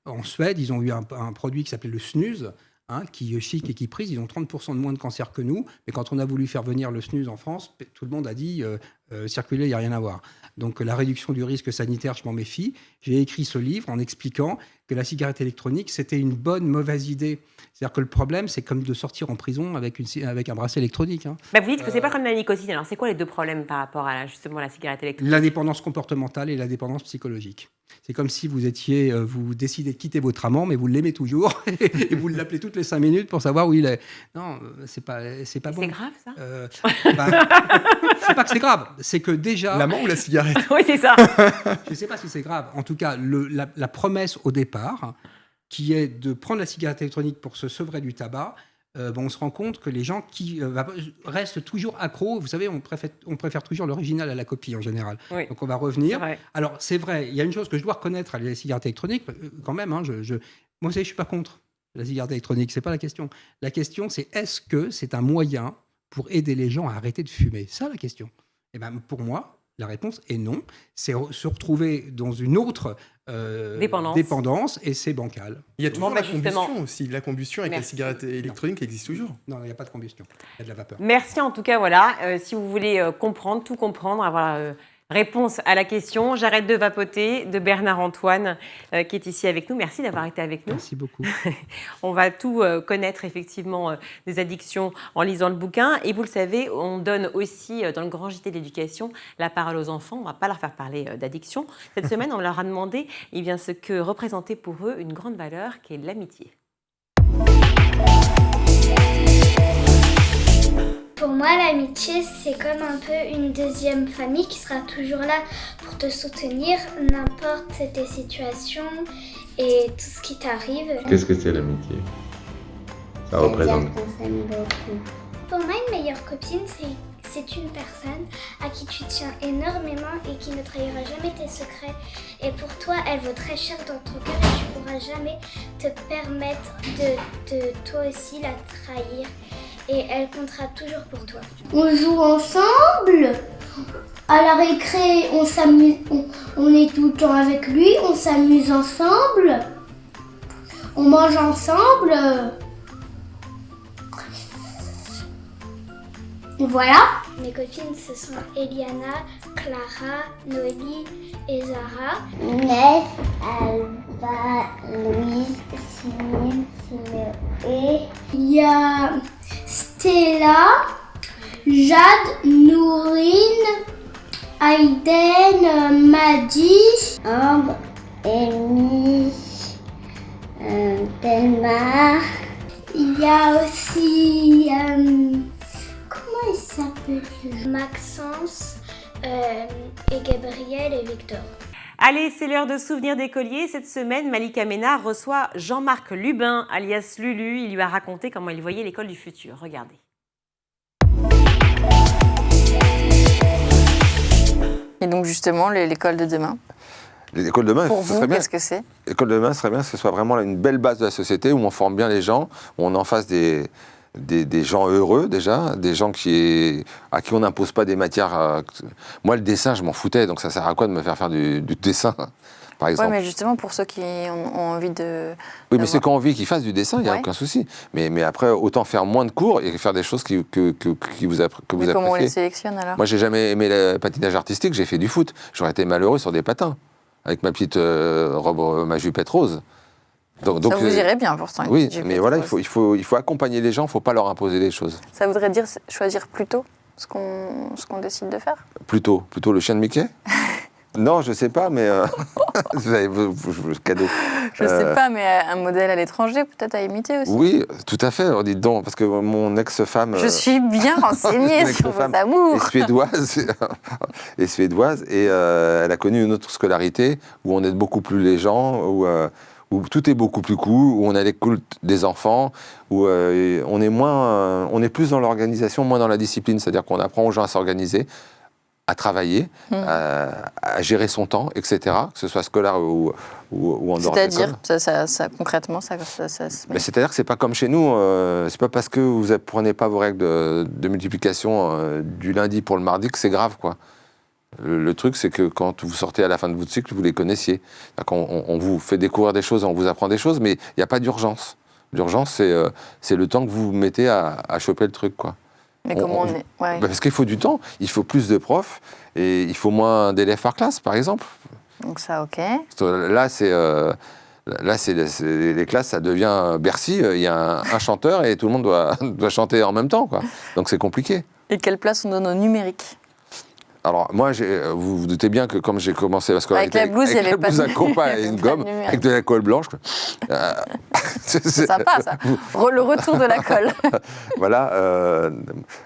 En Suède, ils ont eu un produit qui s'appelait le snus, qui chic et qui prise, ils ont 30% de moins de cancer que nous. Mais quand on a voulu faire venir le snus en France, tout le monde a dit circuler, il n'y a rien à voir. Donc la réduction du risque sanitaire, je m'en méfie. J'ai écrit ce livre en expliquant que la cigarette électronique, c'était une bonne, mauvaise idée. C'est-à-dire que le problème, c'est comme de sortir en prison avec un bracelet électronique. Vous dites que c'est pas comme la nicotine. Alors c'est quoi les deux problèmes par rapport à justement la cigarette électronique? La dépendance comportementale et la dépendance psychologique. C'est comme si vous décidez de quitter votre amant, mais vous l'aimez toujours et vous l'appelez toutes les 5 minutes pour savoir où il est. Non, c'est pas bon. C'est grave, ça? C'est pas que c'est grave, c'est que déjà... L'amant ou la cigarette? Oui, c'est ça. Je ne sais pas si c'est grave. En tout cas, la promesse au départ, qui est de prendre la cigarette électronique pour se sevrer du tabac, on se rend compte que les gens qui restent toujours accros, vous savez, on préfère toujours l'original à la copie en général. Oui. Donc on va revenir. C'est vrai. Alors c'est vrai, il y a une chose que je dois reconnaître à la cigarette électronique, quand même, moi vous savez, je suis pas contre la cigarette électronique, c'est pas la question. La question, c'est est-ce que c'est un moyen pour aider les gens à arrêter de fumer? C'est ça la question. Et ben pour moi, la réponse est non. C'est se retrouver dans une autre dépendance et c'est bancal. Il y a toujours la combustion aussi. La combustion avec la cigarette électronique existe toujours. Non, il n'y a pas de combustion. Il y a de la vapeur. Merci en tout cas, si vous voulez tout comprendre, avoir Réponse à la question, j'arrête de vapoter, de Bernard Antoine, qui est ici avec nous. Merci d'avoir été avec nous. Merci beaucoup. On va tout connaître effectivement des addictions en lisant le bouquin. Et vous le savez, on donne aussi dans le grand JT d'éducation la parole aux enfants. On ne va pas leur faire parler d'addiction. Cette semaine, on leur a demandé ce que représentait pour eux une grande valeur qui est l'amitié. Pour moi, l'amitié, c'est comme un peu une deuxième famille qui sera toujours là pour te soutenir, n'importe tes situations et tout ce qui t'arrive. Qu'est-ce que c'est l'amitié? Ça représente. Pour moi, une meilleure copine, c'est une personne à qui tu tiens énormément et qui ne trahira jamais tes secrets. Et pour toi, elle vaut très cher dans ton cœur et tu ne pourras jamais te permettre de toi aussi la trahir. Et elle comptera toujours pour toi. On joue ensemble. À la récré, on s'amuse, on est tout le temps avec lui, on s'amuse ensemble. On mange ensemble. Voilà. Mes copines, ce sont Eliana, Clara, Noélie et Zara. Inès, Alba, Louise, Simone, Siméon. Il y a Stella, Jade, Nourine, Aïden, Maddy, Ambre, Amy, Delmar. Il y a aussi... comment il s'appelle? Maxence et Gabriel et Victor. Allez, c'est l'heure de souvenirs d'écoliers. Cette semaine, Malika Ménard reçoit Jean-Marc Lubin, alias Lulu. Il lui a raconté comment il voyait l'école du futur. Regardez. Et donc justement, l'école de demain. L'école de demain, pour ce vous, serait bien. Qu'est-ce que c'est? L'école de demain, ce serait bien que ce soit vraiment une belle base de la société où on forme bien les gens, où on en fasse des gens heureux déjà, des gens à qui on n'impose pas des matières. Moi, le dessin, je m'en foutais, donc ça sert à quoi de me faire du dessin, par exemple? Oui, mais justement, pour ceux qui ont envie de... Oui, mais ceux qui ont envie qu'ils fassent du dessin, il n'y a aucun souci. Mais après, autant faire moins de cours et faire des choses que vous appréciez. Comment on les sélectionne alors? Moi, j'ai jamais aimé le patinage artistique, j'ai fait du foot. J'aurais été malheureux sur des patins, avec ma petite robe, ma jupette rose. Donc, ça vous irait bien pourtant. Oui, mais voilà, il faut accompagner les gens, il ne faut pas leur imposer les choses. Ça voudrait dire choisir plus tôt ce qu'on décide de faire? Plutôt le chien de Mickey? Non, je ne sais pas, mais... vous avez cadeau. Je ne sais pas, mais un modèle à l'étranger peut-être à imiter aussi. Oui, tout à fait, dites donc, parce que mon ex-femme... Je suis bien renseignée sur vos amours. Est suédoise, et elle a connu une autre scolarité où on aide beaucoup plus les gens, où tout est beaucoup plus cool, où on a l'écoute des enfants, où on est plus dans l'organisation, moins dans la discipline. C'est-à-dire qu'on apprend aux gens à s'organiser, à travailler, à gérer son temps, etc., que ce soit scolaire ou en dehors de l'école. C'est-à-dire, concrètement, ça mais c'est-à-dire que c'est pas comme chez nous, c'est pas parce que vous ne prenez pas vos règles de multiplication du lundi pour le mardi que c'est grave, quoi. Le truc, c'est que quand vous sortez à la fin de votre cycle, vous les connaissiez. On vous fait découvrir des choses, on vous apprend des choses, mais il n'y a pas d'urgence. L'urgence, c'est le temps que vous mettez à choper le truc, quoi. Mais comment on est Parce qu'il faut du temps, il faut plus de profs, et il faut moins d'élèves par classe, par exemple. Donc ça, ok. Là, les classes, ça devient Bercy, il y a un chanteur et tout le monde doit chanter en même temps, quoi. Donc c'est compliqué. Et quelle place on donne au numérique? Alors moi, vous vous doutez bien que comme j'ai commencé... Parce que avec la blouse, il n'y avait pas de compas et une gomme, avec de la colle blanche. C'est sympa, ça. Le retour de la colle. Voilà.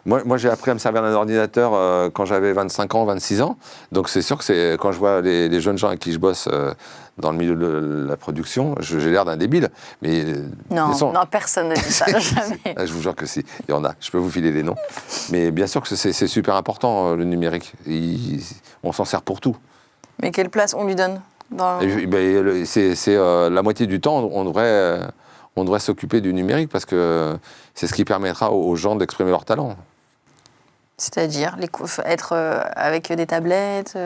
Moi, j'ai appris à me servir d'un ordinateur quand j'avais 25 ans, 26 ans. Donc c'est sûr que quand je vois les jeunes gens avec qui je bosse dans le milieu de la production, j'ai l'air d'un débile. Mais, non, personne ne dit ça, jamais. Je vous jure que si, il y en a. Je peux vous filer les noms. Mais bien sûr que c'est super important, le numérique. On s'en sert pour tout. Mais quelle place on lui donne c'est la moitié du temps, on devrait s'occuper du numérique parce que c'est ce qui permettra aux gens d'exprimer leur talent. C'est-à-dire être avec des tablettes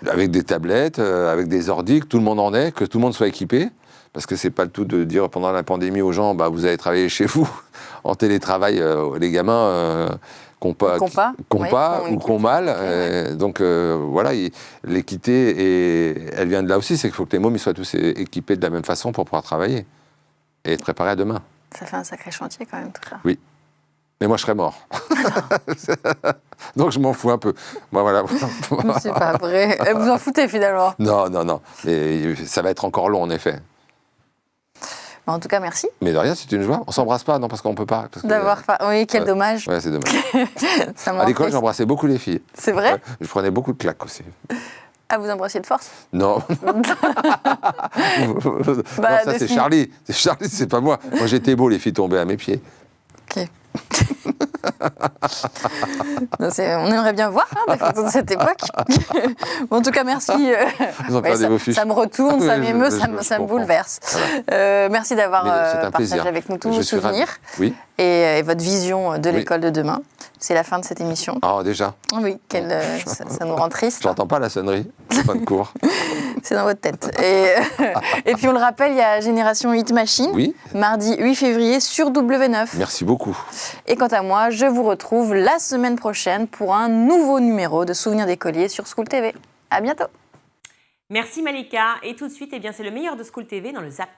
Avec des tablettes, avec des ordi, que tout le monde en ait, que tout le monde soit équipé. Parce que c'est pas le tout de dire pendant la pandémie aux gens, vous allez travailler chez vous en télétravail. Les gamins compas ou commal. Donc voilà, l'équité, elle vient de là aussi, c'est qu'il faut que les mômes ils soient tous équipés de la même façon pour pouvoir travailler et être préparés à demain. Ça fait un sacré chantier quand même tout ça. Oui, mais moi je serais mort. Donc je m'en fous un peu. Moi, voilà. C'est pas vrai. Vous en foutez finalement? Non. Et ça va être encore long en effet. En tout cas, merci. Mais de rien, c'est une joie. On s'embrasse pas, non, parce qu'on peut pas. Oui, quel dommage. Ouais, c'est dommage. À l'école, j'embrassais beaucoup les filles. C'est vrai? Je prenais beaucoup de claques aussi. Ah, vous embrassiez de force? Non. Non, ça c'est Charlie. C'est Charlie, c'est pas moi. Moi j'étais beau, les filles tombaient à mes pieds. Ok. Non, on aimerait bien voir des photos de cette époque. Bon, en tout cas, merci. Ça me retourne, ça m'émeut, ça me bouleverse. Voilà. Merci d'avoir partagé avec nous tous vos souvenirs et votre vision de l'école de demain. C'est la fin de cette émission. Ah, déjà? Oui, ça nous rend triste. J'entends pas la sonnerie, fin de cours. C'est dans votre tête. Et puis on le rappelle, il y a Génération Hit Machine, mardi 8 février sur W9. Merci beaucoup. Et quant à moi, je vous retrouve la semaine prochaine pour un nouveau numéro de Souvenirs d'écoliers sur School TV. À bientôt. Merci Malika. Et tout de suite, c'est le meilleur de School TV dans le Zap.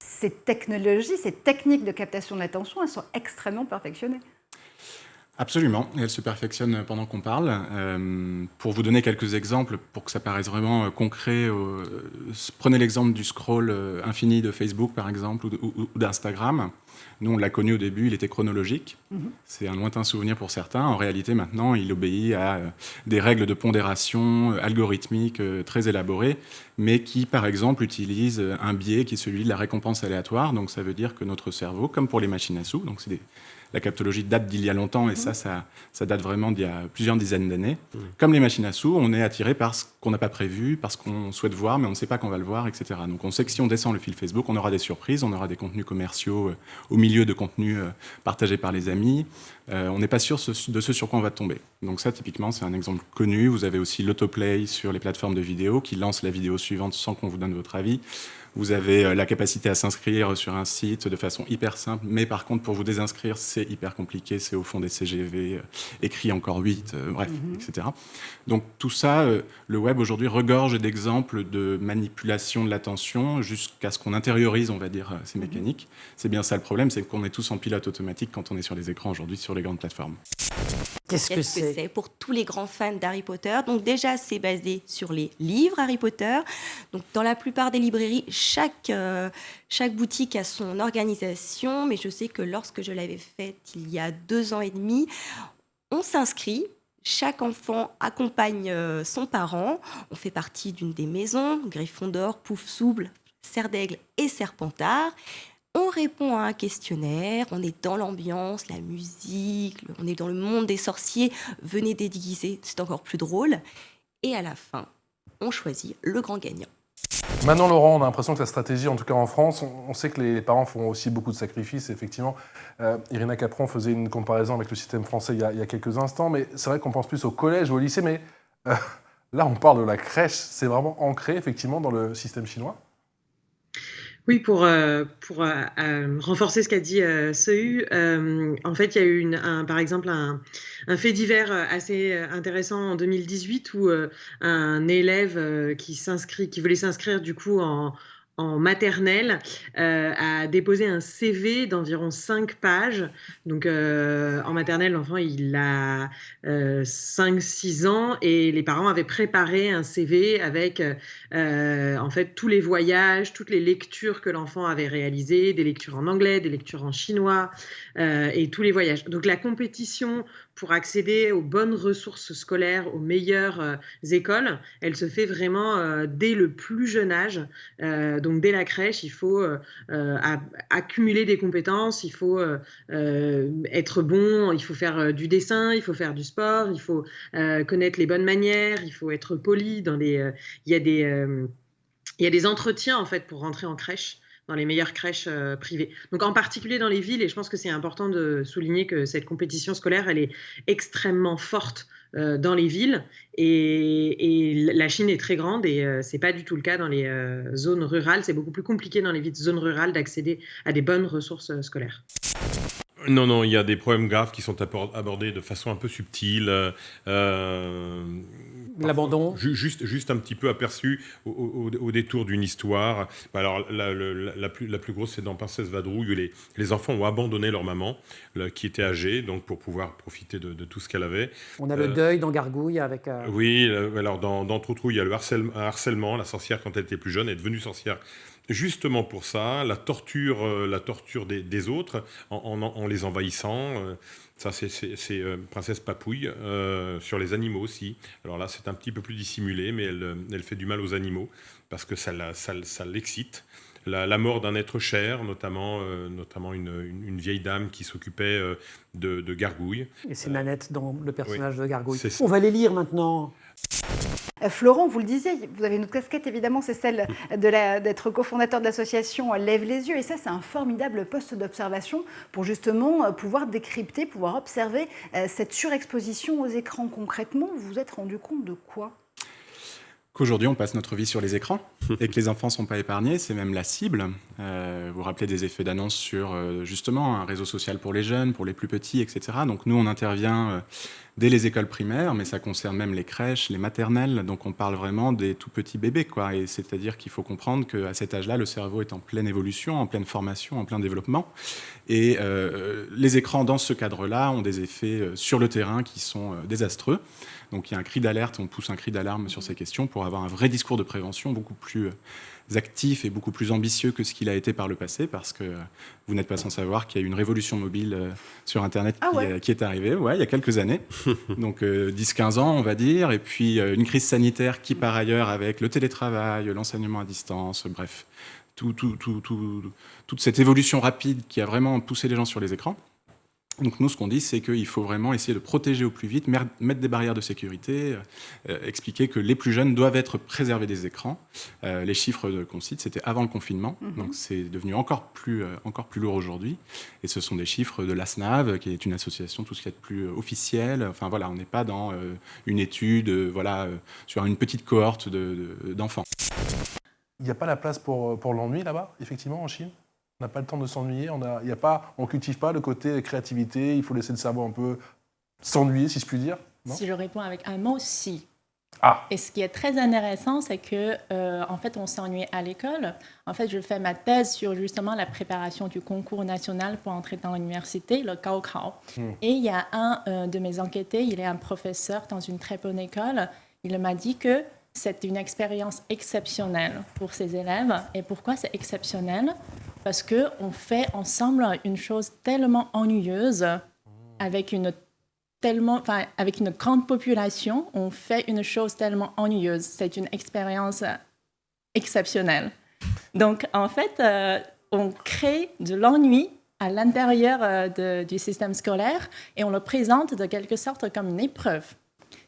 Ces technologies, ces techniques de captation de l'attention, elles sont extrêmement perfectionnées. Absolument, et elle se perfectionne pendant qu'on parle. Pour vous donner quelques exemples, pour que ça paraisse vraiment concret, prenez l'exemple du scroll infini de Facebook, par exemple, ou d'Instagram. Nous, on l'a connu au début, il était chronologique. C'est un lointain souvenir pour certains. En réalité, maintenant, il obéit à des règles de pondération algorithmiques très élaborées, mais qui, par exemple, utilisent un biais qui est celui de la récompense aléatoire. Donc, ça veut dire que notre cerveau, comme pour les machines à sous, donc la captologie date d'il y a longtemps, et ça date vraiment d'il y a plusieurs dizaines d'années. Comme les machines à sous, on est attiré par ce qu'on n'a pas prévu, par ce qu'on souhaite voir, mais on ne sait pas qu'on va le voir, etc. Donc on sait que si on descend le fil Facebook, on aura des surprises, on aura des contenus commerciaux au milieu de contenus partagés par les amis. On n'est pas sûr de ce sur quoi on va tomber. Donc ça, typiquement, c'est un exemple connu. Vous avez aussi l'autoplay sur les plateformes de vidéo qui lance la vidéo suivante sans qu'on vous donne votre avis. Vous avez la capacité à s'inscrire sur un site de façon hyper simple, mais par contre, pour vous désinscrire, c'est hyper compliqué. C'est au fond des CGV, écrit encore 8, bref, etc. Donc tout ça, le web aujourd'hui regorge d'exemples de manipulation de l'attention jusqu'à ce qu'on intériorise, on va dire, ces mécaniques. C'est bien ça le problème, c'est qu'on est tous en pilote automatique quand on est sur les écrans aujourd'hui, sur les grandes plateformes. Qu'est-ce que c'est pour tous les grands fans d'Harry Potter? Donc déjà, c'est basé sur les livres Harry Potter. Donc dans la plupart des librairies, chaque boutique a son organisation, mais je sais que lorsque je l'avais faite il y a 2 ans et demi, on s'inscrit. Chaque enfant accompagne son parent. On fait partie d'une des maisons, Gryffondor, Poufsouffle, Serdaigle et Serpentard. On répond à un questionnaire, on est dans l'ambiance, la musique, on est dans le monde des sorciers. Venez déguiser, c'est encore plus drôle. Et à la fin, on choisit le grand gagnant. Maintenant, Laurent, on a l'impression que la stratégie, en tout cas en France, on sait que les parents font aussi beaucoup de sacrifices, effectivement. Irina Capron faisait une comparaison avec le système français il y a quelques instants, mais c'est vrai qu'on pense plus au collège ou au lycée, mais là, on parle de la crèche. C'est vraiment ancré, effectivement, dans le système chinois? Oui, pour renforcer ce qu'a dit Seu, en fait, il y a eu par exemple un fait divers assez intéressant en 2018 où un élève qui voulait s'inscrire du coup en maternelle a déposé un CV d'environ 5 pages. Donc en maternelle, l'enfant il a 5-6 ans et les parents avaient préparé un CV avec en fait tous les voyages, toutes les lectures que l'enfant avait réalisées, des lectures en anglais, des lectures en chinois et tous les voyages. Donc la compétition pour accéder aux bonnes ressources scolaires, aux meilleures écoles, elle se fait vraiment dès le plus jeune âge. Donc dès la crèche, il faut accumuler des compétences, il faut être bon, il faut faire du dessin, il faut faire du sport, il faut connaître les bonnes manières, il faut être poli. Il y a des entretiens en fait pour rentrer en crèche, dans les meilleures crèches privées. Donc en particulier dans les villes, et je pense que c'est important de souligner que cette compétition scolaire, elle est extrêmement forte dans les villes, et la Chine est très grande, et c'est pas du tout le cas dans les zones rurales. C'est beaucoup plus compliqué dans les zones rurales d'accéder à des bonnes ressources scolaires. Non, il y a des problèmes graves qui sont abordés de façon un peu subtile. L'abandon juste un petit peu aperçu au détour d'une histoire. Alors, la plus grosse, c'est dans Princesse Vadrouille, où les enfants ont abandonné leur maman, qui était âgée, donc pour pouvoir profiter de tout ce qu'elle avait. On a le deuil dans Gargouille avec... Oui, alors dans Troutrou, il y a le harcèlement. La sorcière, quand elle était plus jeune, est devenue sorcière justement pour ça, la torture des autres en les envahissant. Ça, c'est Princesse Papouille, sur les animaux aussi. Alors là, c'est un petit peu plus dissimulé, mais elle fait du mal aux animaux, parce que ça l'excite. La mort d'un être cher, notamment une vieille dame qui s'occupait de Gargouille. Et c'est Nanette dans le personnage de Gargouille. C'est ça. On va les lire maintenant. Florent, vous le disiez, vous avez une autre casquette, évidemment, c'est celle d'être cofondateur de l'association Lève les yeux. Et ça, c'est un formidable poste d'observation pour justement pouvoir décrypter, pouvoir observer cette surexposition aux écrans. Concrètement, vous vous êtes rendu compte de quoi ? Qu'aujourd'hui, on passe notre vie sur les écrans et que les enfants ne sont pas épargnés, c'est même la cible. Vous vous rappelez des effets d'annonce sur, justement, un réseau social pour les jeunes, pour les plus petits, etc. Donc nous, on intervient dès les écoles primaires, mais ça concerne même les crèches, les maternelles. Donc on parle vraiment des tout petits bébés, quoi. Et c'est-à-dire qu'il faut comprendre qu'à cet âge-là, le cerveau est en pleine évolution, en pleine formation, en plein développement. Et les écrans, dans ce cadre-là, ont des effets sur le terrain qui sont désastreux. Donc il y a un cri d'alerte, on pousse un cri d'alarme sur ces questions pour avoir un vrai discours de prévention beaucoup plus actif et beaucoup plus ambitieux que ce qu'il a été par le passé, parce que vous n'êtes pas sans savoir qu'il y a eu une révolution mobile sur Internet qui est arrivée il y a quelques années, donc 10-15 ans on va dire, et puis une crise sanitaire qui par ailleurs, avec le télétravail, l'enseignement à distance, bref, toute cette évolution rapide qui a vraiment poussé les gens sur les écrans. Donc nous, ce qu'on dit, c'est qu'il faut vraiment essayer de protéger au plus vite, mettre des barrières de sécurité, expliquer que les plus jeunes doivent être préservés des écrans. Les chiffres qu'on cite, c'était avant le confinement, donc c'est devenu encore plus lourd aujourd'hui. Et ce sont des chiffres de l'ASNAV, qui est une association tout ce qu'il y a de plus officielle. Enfin voilà, on n'est pas dans une étude sur une petite cohorte d'enfants. Il n'y a pas la place pour l'ennui là-bas, effectivement, en Chine ? On n'a pas le temps de s'ennuyer, on ne cultive pas le côté créativité, il faut laisser le cerveau un peu s'ennuyer, si je puis dire. Non ? Si je réponds avec un mot, si. Ah. Et ce qui est très intéressant, c'est que en fait, on s'est ennuyé à l'école. En fait, je fais ma thèse sur justement la préparation du concours national pour entrer dans l'université, le Gaokao. Et il y a un de mes enquêtés, il est un professeur dans une très bonne école. Il m'a dit que c'est une expérience exceptionnelle pour ses élèves. Et pourquoi c'est exceptionnel ? Parce qu'on fait ensemble une chose tellement ennuyeuse avec une grande population, on fait une chose tellement ennuyeuse. C'est une expérience exceptionnelle. Donc, en fait, on crée de l'ennui à l'intérieur du système scolaire et on le présente de quelque sorte comme une épreuve.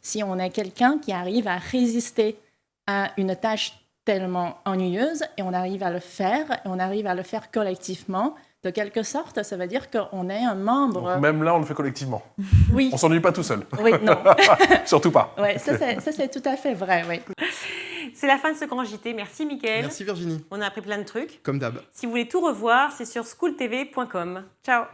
Si on est quelqu'un qui arrive à résister à une tâche tellement ennuyeuse et on arrive à le faire, et on arrive à le faire collectivement, de quelque sorte, ça veut dire qu'on est un membre... Donc même là, on le fait collectivement. Oui. On ne s'ennuie pas tout seul. Oui, non. Surtout pas. Ouais, ça, c'est tout à fait vrai, oui. C'est la fin de ce grand JT. Merci, Mickaël. Merci, Virginie. On a appris plein de trucs. Comme d'hab. Si vous voulez tout revoir, c'est sur schooltv.com. Ciao.